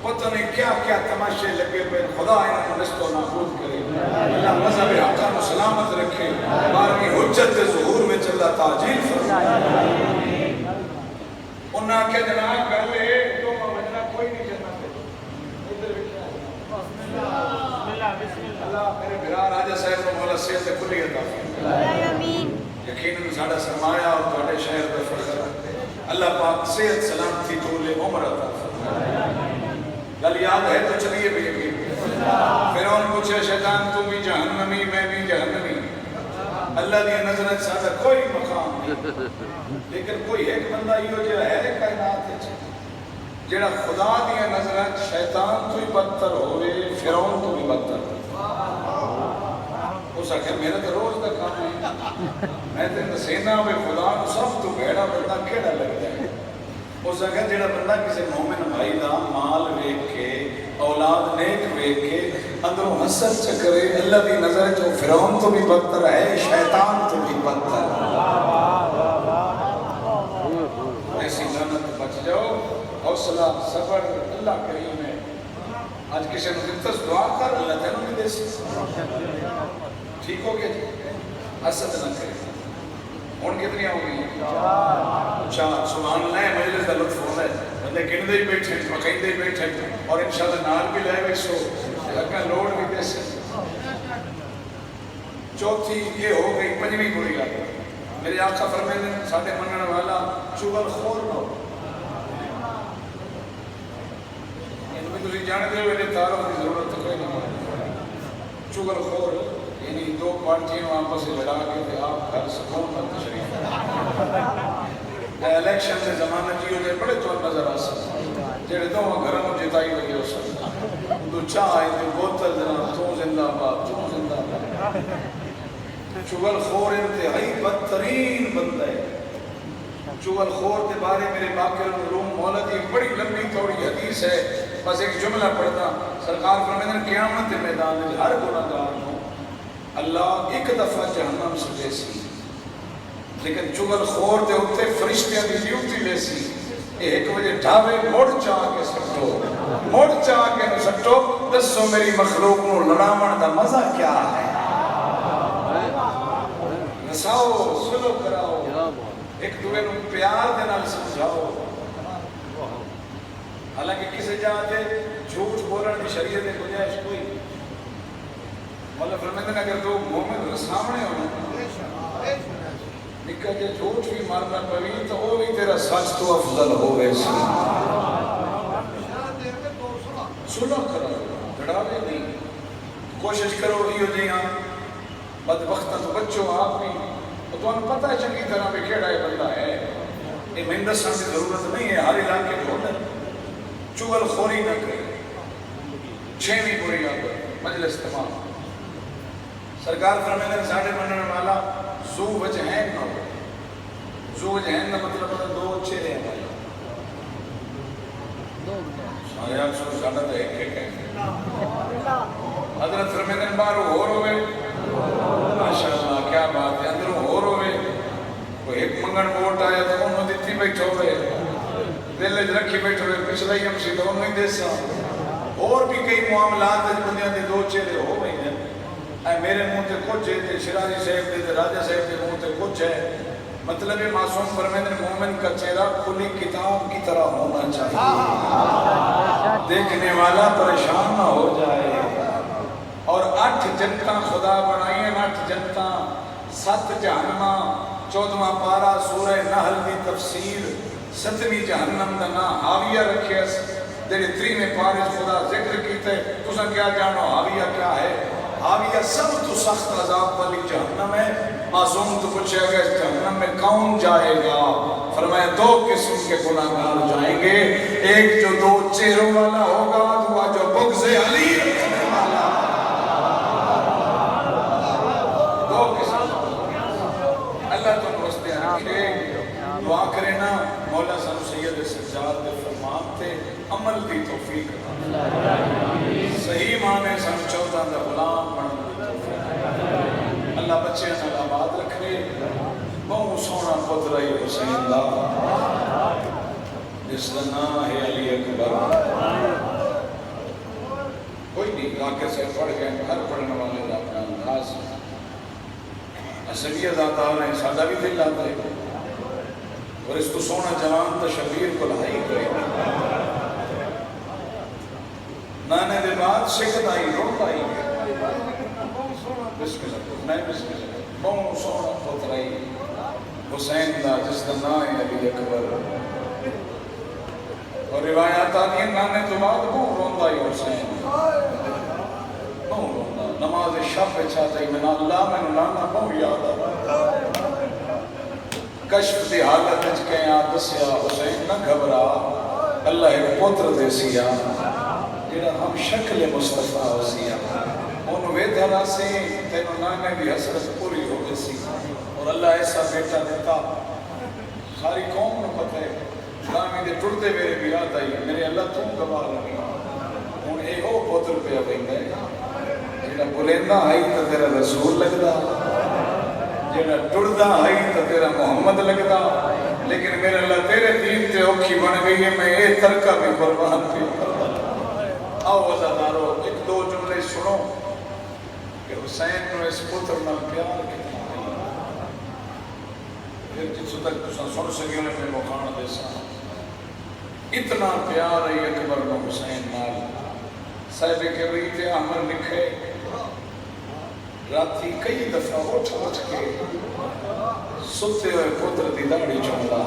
پتہ نہیں کیا کیا تماشے لگے پہ. خدا انہوں کو نست و نابود کرے, اللہ مذہب حقہ کو سلامت رکھے, بارمی حجت ظہور میں چلا تاجیل فرمائے. انہاں آکھیا جناب کر لے تو مجنہ کوئی نہیں جنت ہے. اللہ میرے بھرا راجہ صاحب کو مولا صحت کلی عطا فرمائے. یقیناً ساڈا سرمایہ اور تواڈے شہر دا فخر, اللہ پاک صحت سلامتی طول عمر عطا فرمائے. گل یاد ہے تو چلیے بھی. فرعون پوچھے شیطان تو بھی جہنمی میں بھی جہنمی, اللہ دی نظر ساڈا کوئی مقام نہیں, لیکن کوئی ایک بندہ یہ جو ہے کائنات ہے جڑا خدا دی نظر شیطان تو ہی بدتر ہوئے, فرعون تو بھی بدتر. اس آخر میرا تو روز کا کام ہے, میں تے دسینا ہوئے خدا کو سب تو بھیڑا بندہ کیڑا لگتا ہے. اس آخر جڑا بندہ کسی مومن بھائی دا مال ویکھ کے, اولاد نیک ویکھ کے اندروں حسد چکرے, اللہ دی نظر جو فرعون تو بھی بدتر ہے, شیطان تو بھی بدتر ہے. ایسی لعنت بچ جاؤ. حوصلہ صبر اللہ کریم ہے. آج کسی نے دلتس دعا کر, اللہ تینوں بھی دے سکتا. ٹھیک ہو گیا جی, حسد نہ کرے. ہون کتنی ہو گئی ہیں؟ 4. سبحان اللہ. مجلس کا لطف ہوتا ہے, بندے گندے ہی بیٹھے ہیں, مقیدے ہی بیٹھے ہیں, اور انشاءاللہ نال بھی لائے بیسو اگر لوڑ بھی دے سکتے. 4 یہ ہو گئی. 5ویں بری گل, میرے آقا فرمائے ساڈے منن والا چغل خور نہ ہو. تسی جانتے ہو میرے تعارف کی ضرورت کوئی نہیں. چغل خور یعنی 2 پارٹیوں آپس سے لڑا کے آپ گھر سکون پر تشریف الیکشن سے زمانہ جی ہوئے بڑے طور نظر آ سکتے جڑے دو گھروں کو جتائی ہوئی ہو سکتا. تو چاہ تو بوتل جناب تو زندہ باد, تو زندہ باد. چغل خور انتہائی بدترین بندہ ہے. چغل خور کے بارے میرے باقی روم مولد ایک بڑی لمبی تھوڑی حدیث ہے, بس ایک جملہ پڑھتا. سرکار فرمائے قیامت کے میدان میں ہر گناہگار کو اللہ ایک دفعہ جہنم سے لے سی, لیکن چغل خور دے اتے فرشتیاں دی ڈیوٹی لے سی. ایک وجہ ڈھاوے مڑ چاہ کے سٹو, مڑ چاہ کے سٹو. دسو میری مخلوق نو لڑاون دا مزہ کیا ہے؟ نساؤ, سلو کراؤ, ایک دوے نو پیار دے نال سمجھاؤ. حالانکہ کسی جاتے جھوٹ بولن کی شریعت کی گنجائش کوئی نہیں. مولا فرماتے ہیں اگر دو مومن سامنے ہونا نکا جے جھوٹ بھی مارنا پوی تو وہ بھی تیرا سچ تو افضل ہو گئے. سلو کرو, لڑاوے نہیں. کوشش کرو یہ جی ہاں بدبختہ تو بچوں آپ بھی تو انہوں پتہ ہے چنگی طرح بھی کیڑا ہے بندہ ہے. یہ مہندسان کی ضرورت نہیں ہے, ہر علاقے کے ہوتا ہے. چغل خوری نہ کرے. 6ویں بری عادت مجلس تمام. سرکار فرمائے ساڈے منن والا زو وجہین نہ ہو. زو وجہین کا مطلب ہے 2 چہرے ہیں. سارے آپ سو ساڈا تو ایک ہے. حضرت فرمائے باہروں ہور ہوئے, ماشاءاللہ کیا بات ہے, اندروں ہور ہوئے. کوئی ایک منگن ووٹ آیا تو انہوں دیتی بیٹھو ہوئے, دل رکھی بیٹھو ہوئے, پچھلا ہی ہم سی تو انہوں ہی دے سا. اور بھی کئی معاملات بندیاں دے 2 چہرے ہو گئی ہیں. اے میرے منہ تے کچھ ہے, شرازی صاحب دے راجہ صاحب دے منہ تے کچھ ہے. مطلب معصوم فرمائے مومن کا چہرہ کھلی کتاب کی طرح ہونا چاہیے, دیکھنے والا پریشان نہ ہو جائے. اور 8 جنتاں خدا بنائی ہیں, 8 جنتاں, 7 جہنماں. 14واں پارہ سورہ نحل کی تفسیر. 7ویں جہنم دا نام حاویہ رکھے اس جڑے 3ویں پارے خدا ذکر کیتے. تساں کیا جانو حاویہ کیا ہے؟ حاویہ سب تو سخت عذاب والی جہنم ہے. معصوم تو پوچھے گا اس جہنم میں کون جائے گا؟ فرمایا 2 قسم کے گناہگار جائیں گے. ایک جو 2 چہروں والا ہوگا, دوسرا جو بغض علی رکھنے والا. 2 قسم. اللہ تو رستے رکھے. دعا کرے نا مولا صاحب سید سجاد دے فرمان تے عمل دی توفیق صحیح معنی سن 14 دا غلام بننے دی توفیق. اللہ اللہ بچے نال آباد رکھے بہت سونا پتر ہے حسین دا جس کا نام ہے علی اکبر کوئی نہیں واقع سے پڑھ گئے ہر پڑھنے والے کا اپنا انداز عصبیت آتا ہے سادہ بھی دل آتا ہے اور اس کو سونا جوان تو شبیر کو لائی کرے نانے دے بعد سکت آئی روٹ آئی بسم اللہ میں بسم اللہ بہت سونا پتر آئی حسین دا جس کا نام ہے علی اکبر اور روایات آتی ہیں نانے تو بعد بہت روندا ہی حسین بہت روندا نماز شب پہ چاہتا ہی میں اللہ میں نانا بہت یاد آتا کشف دی حالت اچ کے یاد دسیا حسین نہ گھبرا اللہ ایک پتر دے سیا جڑا ہم شکل مصطفیٰ ہو سیا انہوں ویدھا نہ سی تینوں نانے بھی حسرت پوری ہو گئی سی اور اللہ ایسا بیٹا دیتا ساری قوم نے پتہ ہے اسلامی دے ٹرتے میرے بھی یاد آئی میرے اللہ تم گواہ رہی ہوں اے ہو پتر پہ ابھیں گئے جڑا بلیندہ آئی تو تیرا رسول لگدا جڑا ٹردہ آئی تو تیرا محمد لگدا لیکن میرے اللہ تیرے دین تے اوکھی بن گئی ہے میں اے ترکہ بھی قربان پہ آؤ وزادارو ایک دو جملے سنو کہ حسین نے اس پتر نال پیار کتنا پھر جس تک تساں سن سکیوں نے میں مقام دے سا اتنا پیار ہے اکبر نو حسین نال صاحب کبھی تے احمد لکھے راتی کئی دفعہ اٹھ کے ستے ہوئے پتر دی داڑھی چوندا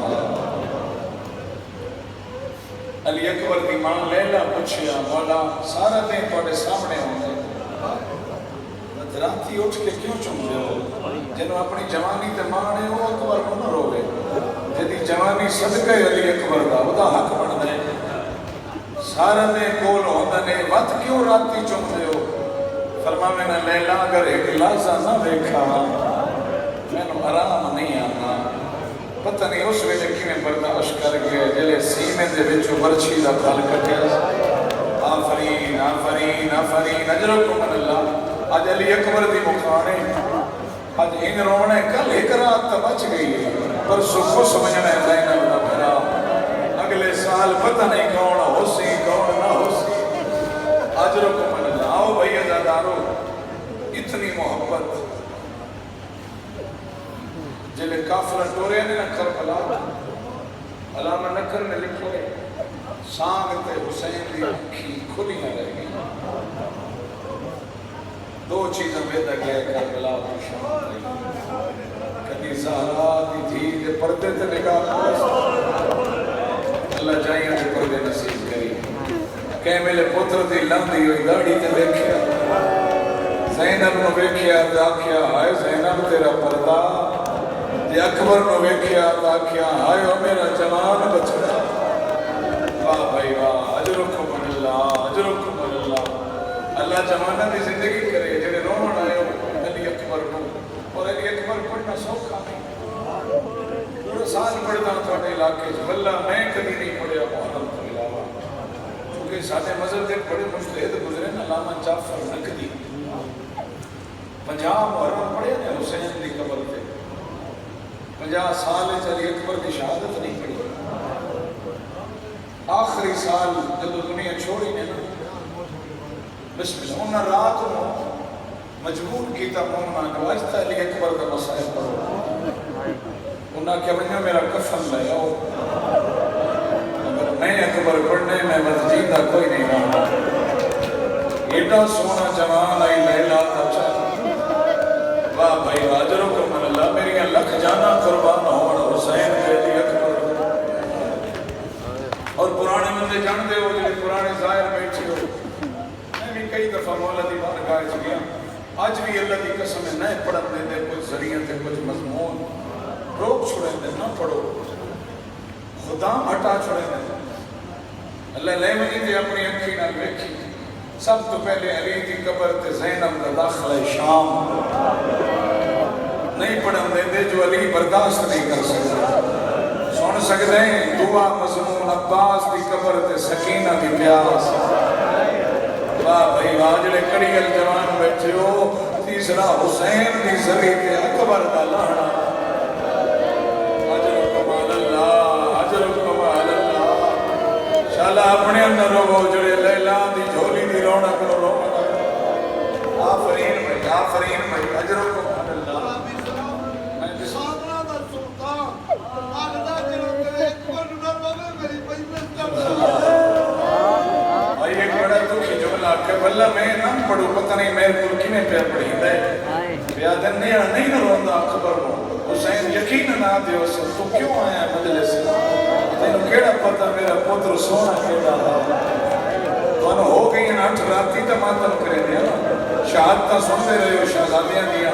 علی اکبر دی ماں لیلا پوچھیا مولا سارا دن تواڈے سامنے ہوندا راتی اٹھ کے کیوں چومدے ہو جنوں اپنی جوانی تے مانے ہو اکبر کو نہ روے جدی جوانی صدقہ علی اکبر دا ودا حق بندا ہے سارا دن کول ہوندا نے وقت کیوں راتی چومدے ہو فرما میں نے لیلا اگر ایک لحظہ نہ دیکھا میں نے آرام نہیں آنا پتہ نہیں اس ویلے کیویں برداشت کر گئے جلے سینے دے وچوں برچھی دا پھل کٹیا آفرین آفرین آفرین اجرکم من اللہ آج علی اکبر دی مکھانے آج ان رونے کل ایک رات تا بچ گئی پر سکھو سمجھنا ہے زینب نہ پھرا اگلے سال پتہ نہیں کون ہو سی کون نہ ہو سی اجرکم من اللہ آؤ بھئی ازادارو اتنی محبت جلے کافر ٹورے نے نہ کربلا علامہ نکر نے لکھے سانگ تے حسین دی اکھی کھلی نہ رہ گئی دو چیزیں پیدا گئے کربلا کی شان کدی زہرا دی تھی دے پردے تے نگاہ اللہ جائیں دے پردے نصیب کری کہ میرے پتر دی لندی ہوئی داڑھی تے دیکھیا زینب نو ویکھیا تے آکھیا ہائے زینب تیرا پردہ تے اکبر نو ویکھیا تے آکھیا ہائے او میرا جوان بچڑا واہ بھائی واہ اجرکم من اللہ اجرکم من اللہ اللہ جوانہ دی زندگی کرے جڑے رومن آئے ہو علی اکبر نو اور علی اکبر پڑھنا سوکھا نہیں پورا سال پڑھنا تھوڑے علاقے واللہ میں کبھی نہیں پڑھیا محرم کے علاوہ کیونکہ سارے مذہب دے بڑے مجتہد گزرے نا علامہ جعفر نقدی 50 محرم پڑھے نے حسین دی قبر تے 50 سال علی اکبر کی شہادت نہیں پڑھی آخری سال جب دنیا چھوڑی نے نا بسم اللہ انہاں رات نو مجبور کیتا مومنہ نوازتا علی اکبر کا مسائل پڑھو انہاں کیا بنیا میرا کفن لے آؤ اگر میں اکبر پڑھنے میں مسجدہ کوئی نہیں رہا ایڈا سونا جوان آئی لیلا تچا واہ بھائی اجرکم من اللہ میری لکھ جانا قربان ہونا حسین کے علی اکبر اور پرانے بندے جانتے ہو جو پرانے ظاہر بیٹھے ہو میں بھی کئی دفعہ مولا دی بارگاہ وچ گیا آج بھی اللہ دی قسم ہے نئے پڑھن دے دے کچھ ذریعہ تے کچھ مضمون روک چھوڑے دے نہ پڑھو خدا ہٹا چھوڑے دے اللہ لے منی تے اپنی اکھی نال ویکھی سب تو پہلے علی دی قبر تے زینب دا داخلہ شام نہیں پڑھن دے دے جو علی برداشت نہیں کر سکتے سن سکتے ہیں دعا مضمون عباس دی قبر تے سکینہ دی پیاس واہ بھائی واہ جڑے کڑی گل جوان بیٹھے ہو تی تیسرا حسین دی زری تے اکبر دا لہنا اجرکم اللہ اجرکم اللہ شالا اپنے اندر رو جڑے لیلا دی جھولی دی رونق رو رونق آفرین بھائی اجرکم اللہ ایک بڑا دکھی جملہ کہ بلہ میں نام پڑھو پتہ نہیں میرے کل کی میں پہ پڑھی دے بیادن نیڑا نہیں نہ روندہ اکبر ہوں حسین یقین نہ دیو سے تو کیوں آیا مجلس تینو کیڑا پتہ میرا پتر سونا کیڑا تو انہوں ہو گئی ہیں 8 راتی تا ماتم کرے دیا شہادتہ سنتے رہے ہو شہزادیاں دیا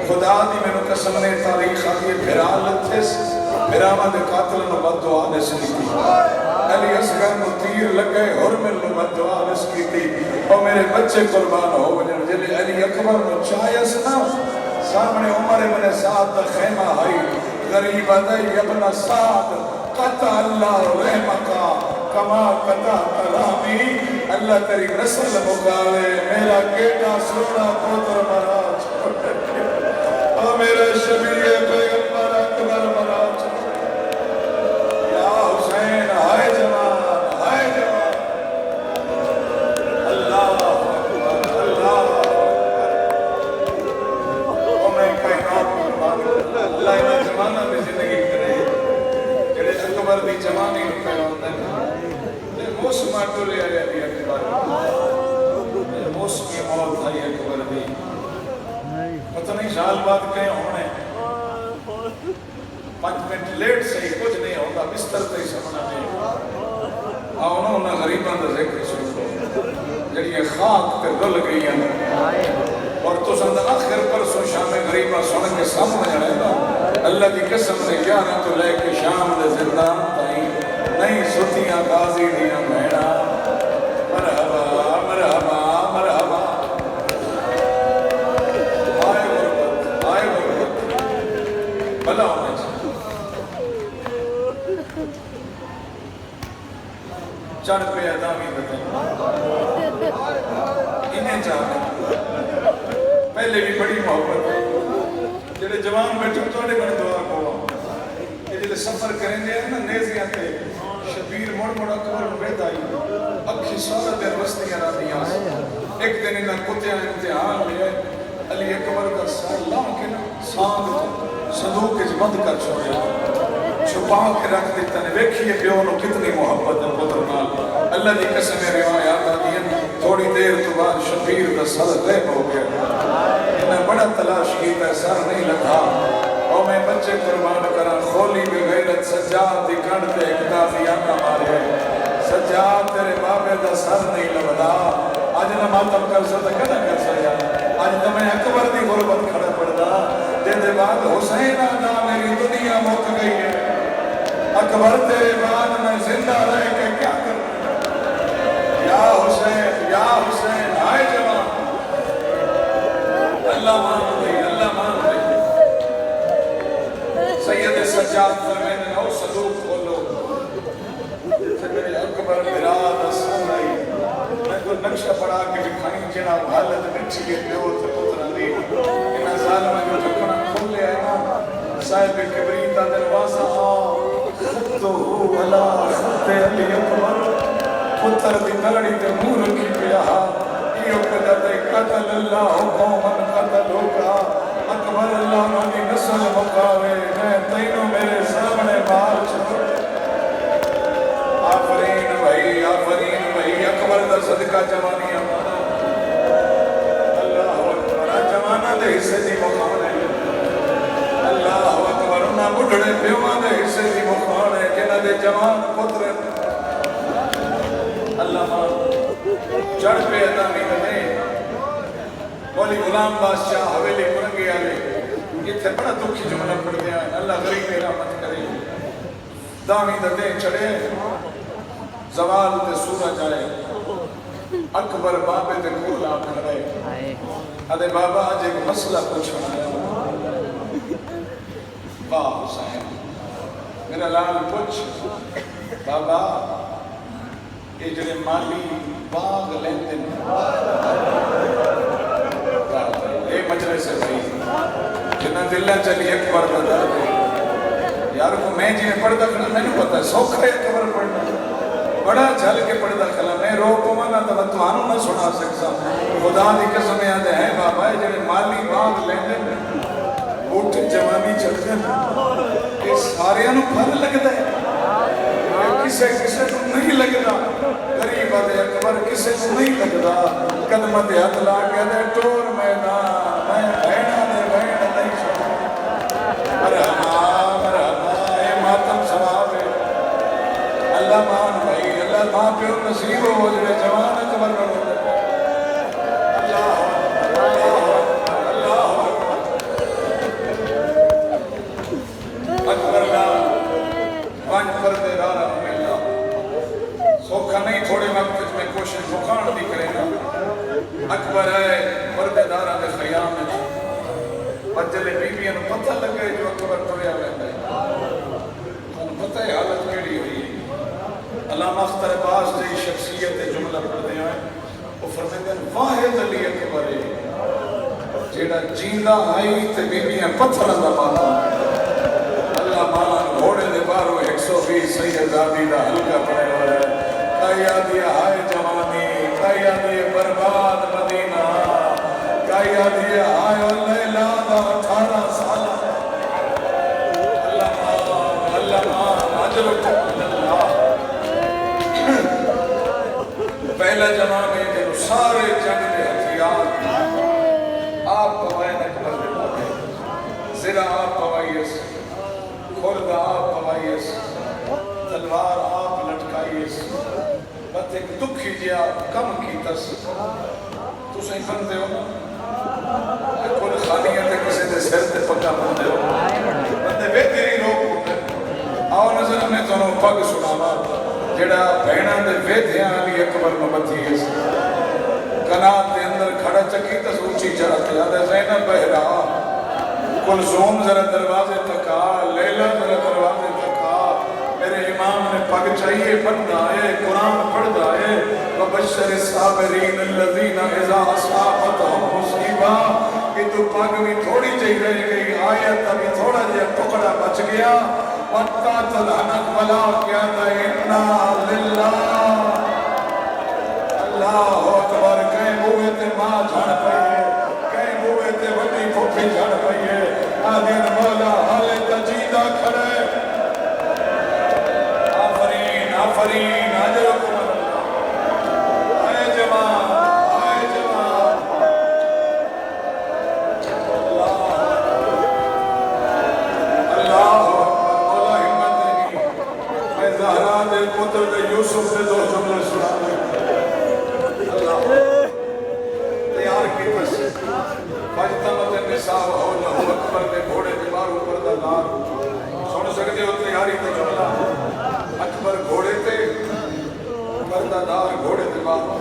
خدا دی میں نے قسم نے تاریخ آدھی پھرالت تھے پھراما دے قاتل نو بد دعا دے سنی تھی علی اصغر نو تیر لگے حرمل نو بد دعا دے سکی تھی اور میرے بچے قربان ہو وجن جلے علی اکبر نو چاہیا سنا سامنے عمر ابن سعد دا خیمہ آئی غریب آدائی ابن سعد قطع اللہ رحمکا کما قطع کلامی اللہ تری نسل مقاوے میرا گیٹا سونا پوتر مرا چھوڑے اور میرا شبیہ پیغمبر اکبر مرا چھوڑے یا حسین ہائے جوان ہائے جوان اللہ اکبر اللہ اور میں کائنات کی بات اللہ انہا زمانہ میں زندگی کرے جڑے اکبر دی جوانی رکھے ہوتا ہے موسم آٹو لے آیا دی اکبر موسمی موت آئی اکبر دی پتہ نہیں سال بعد کہیں ہونے 5 منٹ لیٹ سے ہی کچھ نہیں ہوگا بستر تے سمنا نہیں آؤنا انہا غریبان دا ذکر سنو جڑی یہ خاک تے گل گئی ہیں اور تو سند آخر پر سو شام غریبہ سن کے سامنے جانے نا اللہ کی قسم نے جانا تو لے کے شام دے زندان تائیں نہیں سوتیاں غازی دیاں بھیڑا مرحبا مرحبا مرحبا آئے غربت بلا ہونے چاہیے چڑھ پہ ادامی بتائیں انہیں چاہتے پہلے بھی بڑی محبت ہے جڑے جوان بیٹھے توڑے بڑے دعا کو کہ جلے سفر کریں گے نا نیزیاں تے شبیر مڑ مڑ اکبر بیت آئی اکھی سارا دیر بستیاں راتیاں ایک دن انہاں کتیاں امتحان لے علی اکبر کا سالام کے سانگ صندوق کے بند کر چھوڑے چھپا کے رکھ دیتا نے ویکھیے پیو نو کتنی محبت ہے پتر نال اللہ دی قسم روایات آدھی تھوڑی دیر تو بعد شبیر کا سر غیب ہو گیا انہیں بڑا تلاش کیتا ہے سر نہیں لگا اور میں بچے قربان کرا خولی بھی غیرت سجاد دی کھڑ تے ایک دافیانہ مارے سجاد تیرے بابے دا سر نہیں لگا آج نہ ماتم کر سکتا کنا کر سکتا آج تو میں اکبر دی غربت کھڑا پڑا جن دے بعد حسین آنا میری دنیا موت گئی ہے اکبر تیرے بعد میں زندہ رہ کے کیا کروں یا حسین آئے جوان اللہ مان دے اللہ مان دے سید سجاد فرمین نو صدوق کھولو سکرے اکبر مراد اسان آئی میں کو نقشہ پڑھا کے بکھائیں جناب حالت نچی کے پیور تے پتر علی انہا ظالمہ جو ٹکنا کھولے آئے نا صاحب کبریتا دروازہ خطو علا خط علی اکبر پتر دی نلڑی تے مور کی پیا ایو قدر قتل اللہ قومن قتل ہوگا اکبر اللہ مانی نسل مقاوے میں تینوں میرے سامنے بار چھوڑ آفرین بھائی اکبر در صدقہ جوانی امانا اللہ اکبر جوانہ دے حصے دی مقام ہے اللہ اکبر انہا بڑھڑے پیوان دے حصے دی مقام ہے جنہ دے جوان پتر اللہ چڑھ پہ ادامی دے مولی غلام بادشاہ حویلی پرنگی آلے یہ تھے بڑا دکھی جملہ پڑھ دیا ہے اللہ غریب رحمت کرے دامی دے چڑھے زوال تے سورج آئے اکبر بابے تے کھولا کھڑے ادھے بابا آج ایک مسئلہ پوچھنا ہے واہ حسین میرا لال پوچھ بابا یہ جڑے مالی باغ لیندے ایک مجلس ہے بھائی جنہ دلہ چلی اکبر کا درد ہے یار کو میں جی پڑھتا کھلا میں نے پتا ہے سوکھا ہے اکبر پڑھنا بڑا جھل کے پڑھتا کھلا میں رو پوانا تو توانوں نہ سنا سکتا خدا دی قسم یاد ہے بابا جڑے مالی باغ لیندے اٹھ جوانی چڑھتے یہ سارے نو پھل لگتا ہے کسے کو نہیں لگتا غریب آدھے اکبر کسے کو نہیں لگتا قدمت ہاتھ لا کے دے ٹور میدان میں بہنا دے بہنا نہیں چھوڑا مرحبا اے ماتم ثواب ہے اللہ مان بھائی اللہ ماں پیو نصیب ہو جڑے جوان اکبر بڑھ اکبر لا پانچ پردے دارا ملنا سوکھا نہیں تھوڑے وقت میں کوشش مخان بھی کرے گا اکبر ہے پردے دارا دے خیام ہے بچلے بی بی انہوں پتہ لگے جو اکبر تویا رہتا ہے انہوں پتہ ہے حالت کیڑی ہوئی ہے علامہ اختر باز دی شخصیت جملہ پڑھتے ہیں وہ فرمائے ہیں واحد علی اکبر ہے جیڑا جیندہ آئی تے بی بی پتھر اندہ پاتا اللہ مالا گھوڑے دے بارو 120 سید آدھی دا حلقہ پڑے ہوئے کائیا دیا ہائے جوانی کائیا دیا برباد مدینہ کائیا دیا ہائے لیلہ دا 18 سال اللہ مان عجل اللہ پہلا جمانے کے سارے جنگ کے ہتھیار آپ پوائے نکبر دے پاتے زرہ آپ پوائیس خورد آپ پوائیس تلوار آپ لٹکائیس بات ایک دکھی جیا کم کی تس تو سہیں بندے ہو کل خانیت کسی دے سر تے پکا بندے ہو بندے بے تیری روک ہوتے آؤ نظر میں دونوں پگ سناوا جڑا بہنا دے ویدھیاں علی اکبر مبتی ہے کنات دے اندر کھڑا چکی تا سوچی چاہتے آدھے زینب بہرا کلثوم ذرا دروازے تکا لیلہ ذرا دروازے تکا میرے امام نے پگ چاہیے پڑھنا ہے قرآن پڑھنا ہے وَبَشَّرِ الصَّابِرِينَ الَّذِينَ اِذَا أَصَابَتْهُمْ مُصِیبَةٌ کہ تو پگ بھی تھوڑی چاہی رہ گئی آیت ابھی تھوڑا جا ٹکڑا بچ گیا وَقْتَاتَ الْحَنَقْ وَلَا قِيَادَ اِنَّا لِلَّهِ اللہ اکبر کہیں موے تے ماں جھڑ پئیے کہیں موے تے وڈی پھوپھی جھڑ پئیے آدھین مولا حالے تجیدہ کھڑے آفرین آفرین عجرکم اللہ آئے جوان آئے جوان اللہ مولا ہمت نہیں میں زہرا دے پتر دے یوسف دے دو جملے سنا دے تیار کی بس فاجتمت النساء وحولہ اکبر دے گھوڑے دے بارو پردہ دار سن سکتے ہو تیاری تے جملہ اکبر گھوڑے تے پردہ دار گھوڑے دے بارو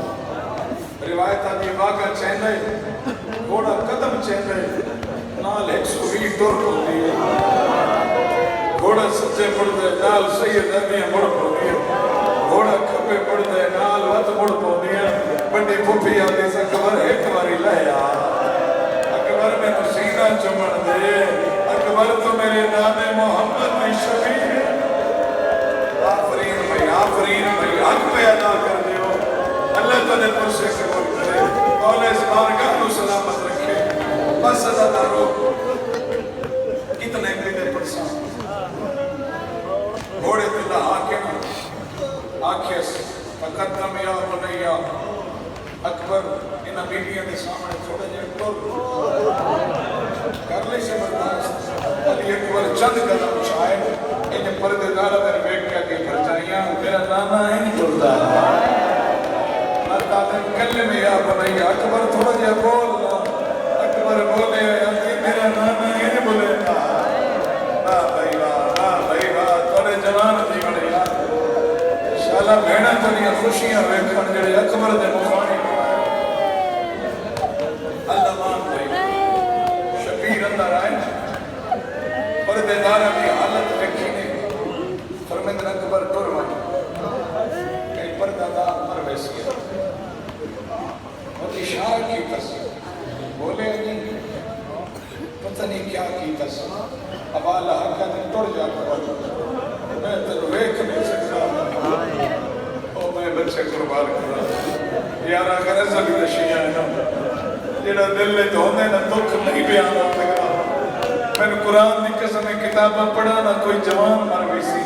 روایتہ دی واقع چہنے گھوڑا قدم چہنے نال 120 ٹور کو دیئے گھوڑا سچے پڑ دے نال سید ادیاں مڑ پڑ دیئے گھوڑا کھپے پڑ دے نال وط مڑ پڑ دیئے بڑی پھوپھی آدھی سے اکبر ایک باری لہیا اکبر میں مسینہ چمڑ دے اکبر تو میرے نام محمد کی شفیع ہے آفرین بھائی حق پہ ادا کر دیو اللہ تعالیٰ پر سے قبول کرے مولا اس بارگاہ کو سلامت رکھے بس ادا دارو کتنے گھڑے پرسان گھوڑے تلا آکھیس تقدم یا بنیا اکبر انہا بیٹیاں دے سامنے تھوڑے جائے ٹور کر لے سے برداشت علی اکبر چند قدم چھائے انہیں پردے دارہ در بیٹھ کے آگے گھر جائیاں میرا نانا ہے نہیں بولتا تعلیم کلے میں یا بنائی اکبر تھوڑا جا بول اکبر بولے میرا نانا ہے نہیں بولے بھائی واہ تھوڑے جوان تھی بڑے یاد شالا بہنا تھوڑی خوشیاں ویکھن جڑے اکبر دے مخانی اللہ مان بھائی شبیر اندر آئے پردے دارہ کی حالت دیکھی نہیں فرمندر اکبر ٹور مانی کئی پردہ دار مر ویسی ہے اور اشارہ کی تصویر بولے نہیں کیتا سی اب اللہ کا دن ٹوڑ جا کر میں تر ویک نہیں سکتا او میں بچے قربان کرا یارا اگر ایسا بھی دشیاں ہے نا جیڑا دل لے تو ہونے نا دکھ نہیں بیان ہو سکتا میں قرآن دی قسم کتاباں پڑھا نہ کوئی جوان مر گئی سی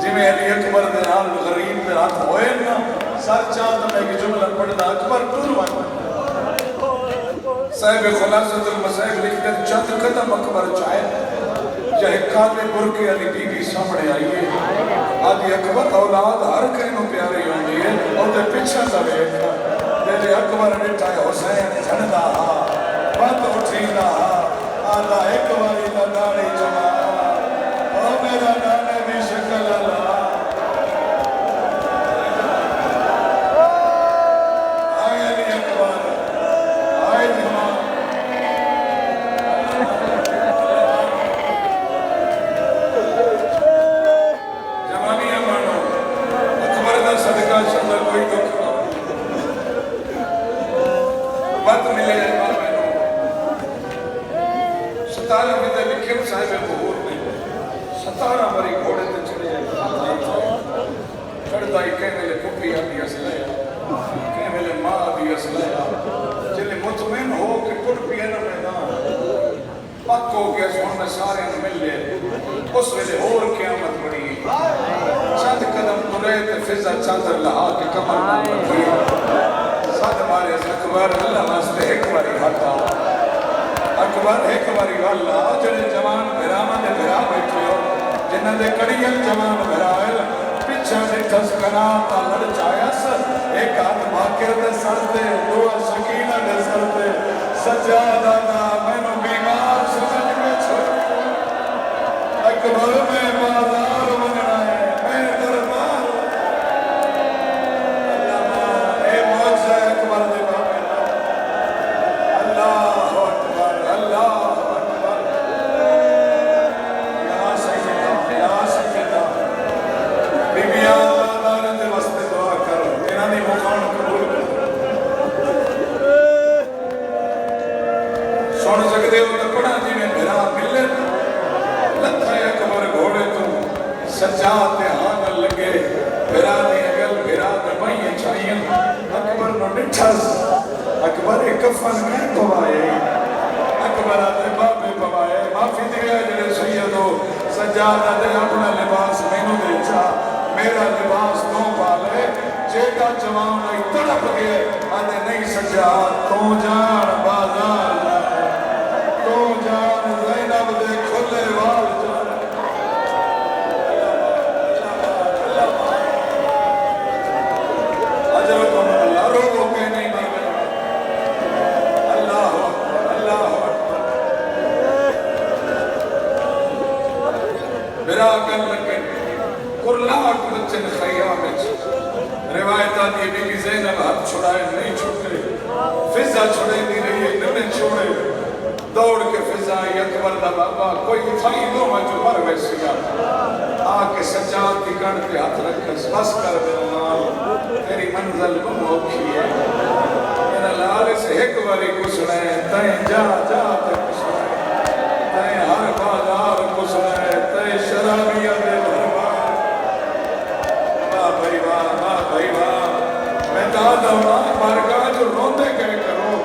جی میں علی اکبر دے نال غریب دے ہاتھ ہوئے نا سر چاند میں ایک جملہ پڑھنا اکبر ٹور ون صاحب خلاصۃ المصائب لکھتے ہیں چند قدم اکبر چاہے چاہے کالے برکے علی بی بی سامنے آئیے آدھی اکبر اولاد ہر کہنوں پیاری ہوندی ہے اور دے پیچھا سا بیٹھا دے اکبر نٹھائے حسین جھندا بند اٹھینا آدھا ایک واری لگاڑی جمع او میرا نانے بھی شکل اللہ آئے علی اکبر آئے جمع جمانی امانو اکبر دا صدقہ شدہ کوئی دکھ بات ملے امام میں ستارہ میں دے لکھے صاحب بہور میں ستارہ مری گھوڑے تے چڑے چڑھتا ہی کہیں ملے پپی آدھی اسلحہ کہیں ملے ماں آدھی اسلحہ جلے مطمئن ہو کہ پڑ پی ہے نا میدان پک ہو گیا سون میں سارے مل لے اس ویلے اور قیامت بڑی چند قدم دورے تے فضا چاندر لہا کے کمر نہ پڑی ساتھ ہمارے اکبر اللہ واسطے ایک باری ہٹا اکبر ایک باری اللہ جنہیں جوان بھراما دے بھرا بیٹھے ہو جنہیں دے کڑیل جوان بھرائل پچھا سے ٹھسکنا تا لڑ چایس ایک ہاتھ باکر دے سر دے دعا سکینہ دے سر دے سجادہ دا میں نو بیمار سمجھ میں چھوڑ اکبر میں بازار بننا ہے میں دربار اللہ اے موجزہ اکبر دے بابے اللہ اکبر اللہ اکبر یا سیدہ بی بی اللہ دے واسطے دعا کر انہاں دی مقام قبول کر سن سکتے ہو تو پڑھا جی میں میرا ملے لتھا اکبر گھوڑے تو سجاد دہان لگے بھرا دی اگل بھرا دبائیں چھائیں اکبر نو نٹھس اکبر ایک کفن میں پوائے اکبر آدھے بابے پوائے معافی دیا جڑے سیدو سجادہ دے اپنا لباس میں نو دے چا میرا لباس تو پالے جیگا جوان آئی تڑپ گئے آدھے نہیں سجاد تو جان بازار جائے تو جان زینب دے کھلے وال جائے اجرکم اللہ روگو کے نہیں مانگے اللہ اکبر اللہ اکبر برا کر لگے قرلاٹ بچن خیام روایت آدھی بی بی زینب ہاتھ چھڑائے نہیں چھوٹے فضا چھڑے نہیں رہی نمیں چھوڑے دوڑ کے فضا اکبر دا بابا کوئی تھائی دو میں جو مر ویسی آکے سجاد کی گھڑ پہ ہاتھ رکھے بس کر دے تیری منزل بموکھی ہے میرا لالے سے ایک باری کسڑے تائیں جا جا تے کسڑے تائیں ہر بازار کسڑے تائیں شرابیہ دے بھربار واہ بھائی واہ میں دادا ہوں بارگاہ جو روندے کہے کرو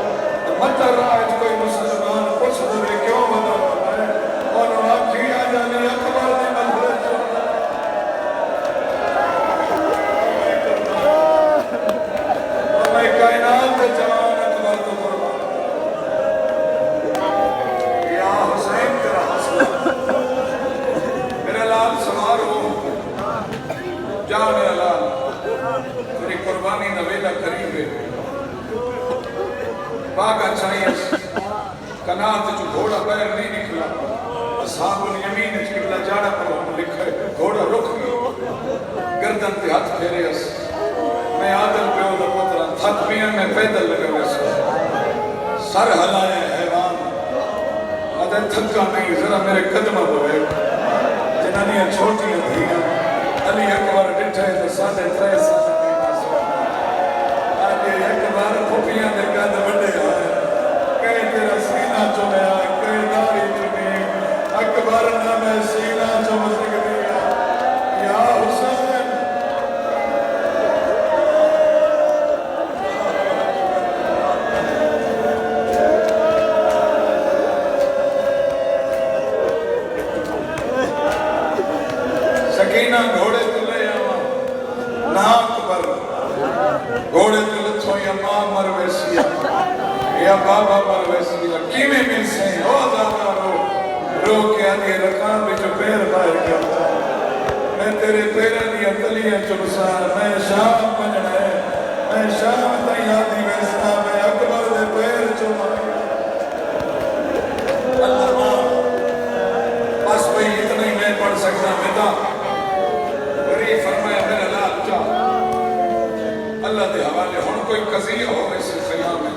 مطر راج کوئی مسلمان پوچھ دے کیوں بنا رہا ہے اور واقعی آجانے اکبر دی منظر چھوڑا اور میں کائنات دے جوان اکبر تو قربان یا حسین تیرا حسن میرا لال سوار ہو جا میرا لال تیری قربانی نویلہ قریب ہے باغا چاہیے کنات جو گھوڑا بیر نہیں نکلا اصحاب الیمین قبلہ جانا پر ہم لکھے گھوڑا رک گئی گردن پہ ہاتھ پھیرے اس میں عادل پہ ہوتا پترا تھک بھی میں پیدل لگے ویسے سر ہلائے حیوان آدھے تھکا نہیں ذرا میرے قدمہ ہوئے جنانیاں چھوٹیاں تھیاں علی اکبر ڈٹھے تو ساڑھے ترے ساڑھے اکبر پھوپیاں دے قد بڑے آئے کئی تیرا سینہ چنے آئے کئی داری چنے یقینا گھوڑے تو لے آوا نہ اکبر گھوڑے تو لچھو یا ماں مرویسی یا بابا مرویسی کیویں مل سے او زیادہ رو کے آدھی رکھاں بھی جو پیر باہر کیا میں تیرے پیرہ دیا تلیاں چلسان میں شام پنجڑ ہے میں شام تائیں آدھی ویسنا میں اکبر دے پیر چمائی اللہ ماں بس بھئی اتنا ہی میں پڑھ سکتا بیٹا غریب فرمایا میرا لال جا اللہ دے حوالے ہن کوئی قضیہ ہو اس خیام میں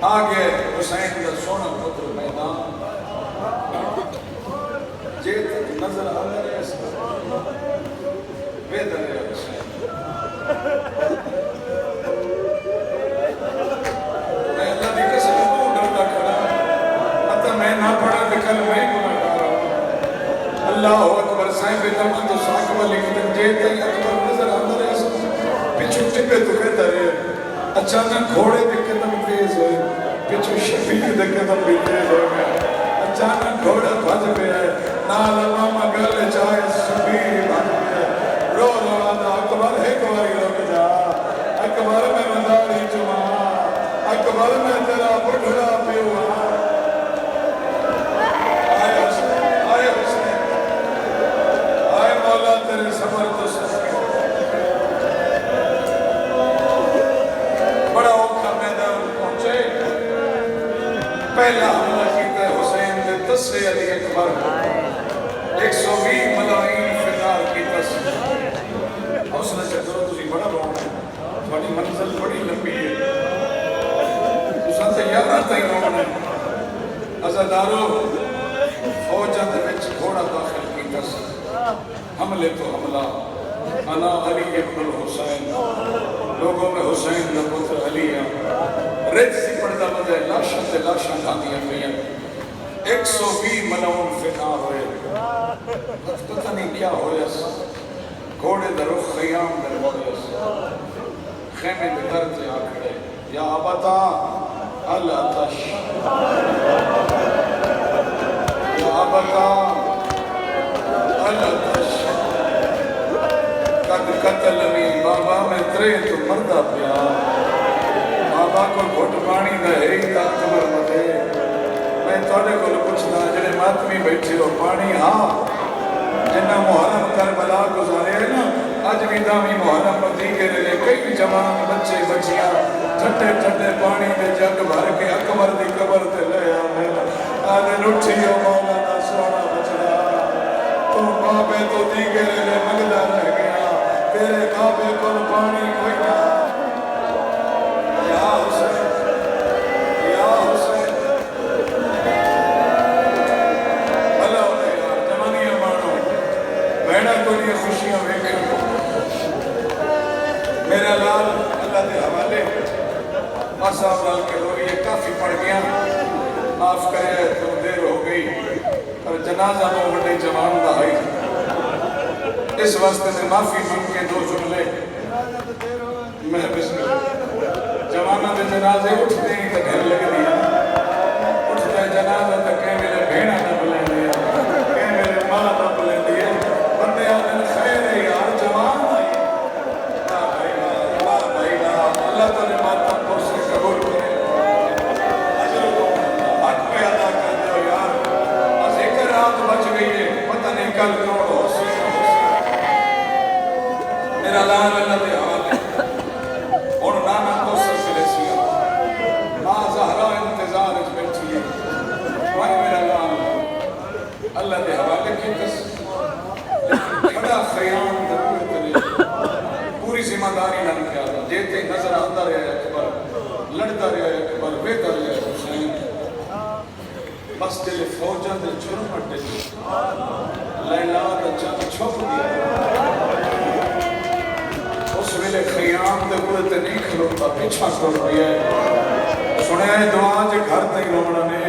آگے حسین کا سونا پتر میدان جیت نظر آ رہے اس بے در ہے حسین میں اللہ دی قسم کو ڈرتا کھڑا مطلب میں نہ پڑھا دکھل میں گناہ کر رہا ہوں اللہ اکبر صاحب تمام تو ساکبہ لکھتے جیت اکبر نظر آ رہے اس پچھو ٹپے تو کہتا رہے اچانک گھوڑے دے قدم تیز ہوئے پچھو شفیق دے قدم بھی تیز ہو گئے اچانک گھوڑا بھج گیا ہے نال ماما گلے چاہے شفیق بھج گیا رو رو آدھا اکبر ہے کواری رو جا اکبر میں مداری چما اکبر میں تیرا بڑھڑا پیوا آئے حسین آئے مولا تیرے صبر تو سسکے بڑا اوکھا میدان پہنچے پہلا حملہ کیتا ہے حسین دے تسے علی اکبر 120 ملائین فنار کی تسے حوصلہ چکرو تجھے بڑا بہت ہے بڑی منزل بڑی لمبی ہے تسان سے یارہ تائیں روڑ ہے ازادارو فوجہ دے وچ گھوڑا داخل کی تسے حملے تو حملہ انا علی ابن الحسین لوگوں میں حسین کا پتر علی ہے رج سی پڑھتا مدے لاشاں تے لاشاں کھاندیاں گئیں 120 ملعون فنار ہوئے پتہ نہیں کیا ہویا گھوڑے در رخ خیام در ہویا خیمے دے در تے آ کھڑے یا ابتا الاتش یا ابتا الاتش قد قتل میں بابا میں ترے تو مردہ پیا بابا کو گھٹ پانی دا ہے ہی تا کمر مدے میں توڑے کو پوچھنا جنہیں ماتمی بیٹھے ہو پانی ہاں جنہ محرم کربلا گزارے ہیں نا آج بھی دامی محرم مدی کے لئے کئی جوان بچے بچیاں ٹھٹے ٹھٹے پانی دے جگ بھر کے اکبر دی قبر تے لے آنے آدھے لٹھی ہو مولا نہ سونا بچڑا تو بابے تو دی کے لئے مگدہ رہ گیا تیرے بابے کو پانی کوئی نہ یا حسین اللہ ہونے یار جمانیاں مانو بہنہ کو لیے خوشیاں ویکھیں میرا لال اللہ دے حوالے صاحب لال کے لوگ یہ کافی پڑھ گیا معاف کرے تو دیر ہو گئی اور جنازہ میں بڑے جوان دا ہے اس واسطے سے معافی مانگ کے دو جملے میں بسم اللہ جوانہ دے جنازے اٹھتے ہی تک گھر لگ دیا اٹھتا ہے جنازہ تک کہیں میرے بھیڑا نہ بلیں دیا کہیں میرے ماں نہ بلیں دیا بندے آدھن خیر ہے یار جوان آئی اللہ تعالی ماتا پر سے قبول کرے اجر کو حق پہ ادا کر دو یار بس ایک رات بچ گئی ہے پتہ نہیں کل کروڑ ہو سکتا میرا لال اللہ دے حوالے اور نانا کو سلسلے سیا ماں زہرہ انتظار اس بیٹھی ہے وہاں میرا لال اللہ دے حوالے کی تس کھڑا خیام دبور کرے پوری ذمہ داری نہ کیا جیتے نظر آتا رہے اکبر لڑتا رہے اکبر بہتر رہے حسین بس دل فوجہ دل جرم اٹھے لیلا دا جان چھوپ دیا اس ویلے خیام دے پورے نہیں کھلوتا پیچھا کر رہی ہے سنے آئے دعا جے گھر تے رونا نے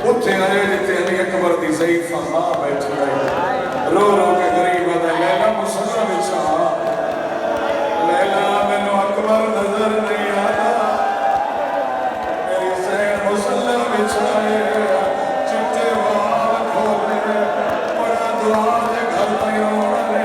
اتھے آئے جتے علی اکبر دی ضعیف ماں بیٹھ گئے رو رو کے غریب آدھے لیلا مسلح بچھا لیلا میں نو اکبر نظر نہیں آتا میری سین مسلح بچھائے چٹے وہاں کھولے بڑا دعا جے گھر تے رونا نے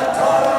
18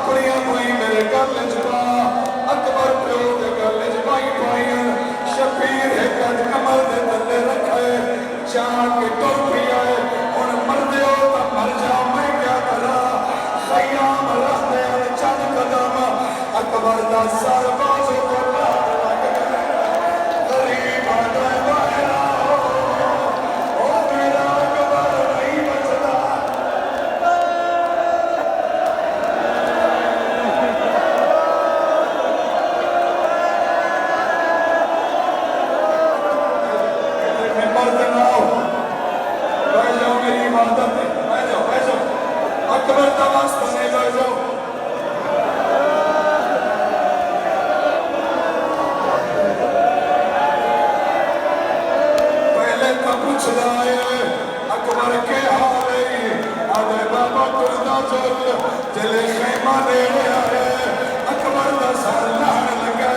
اپنی ہوئی میرے گل چپا اکبر پیو دے گل چپائی پائی شبیر ہے کد کمر دے تلے رکھے چاہ کے ٹر پی آئے ان مر دے ہو تا مر جا میں کیا کرا خیام رکھ دے ان چند قدم اکبر دا سر بازو کو لار لگ گئے غریب آدھے باہرہ او میرا اکبر نہیں بچتا مرد نہ ہو بھائی جاؤ میری عبادت ہے بھائی جاؤ اکبر دا واسطہ نہیں بھائی جاؤ پہلے تو پوچھ رہا ہے اکبر کے حال ہے آدھے بابا تردہ چل جلے خیمہ دے رہا ہے اکبر دا سر لہن لگا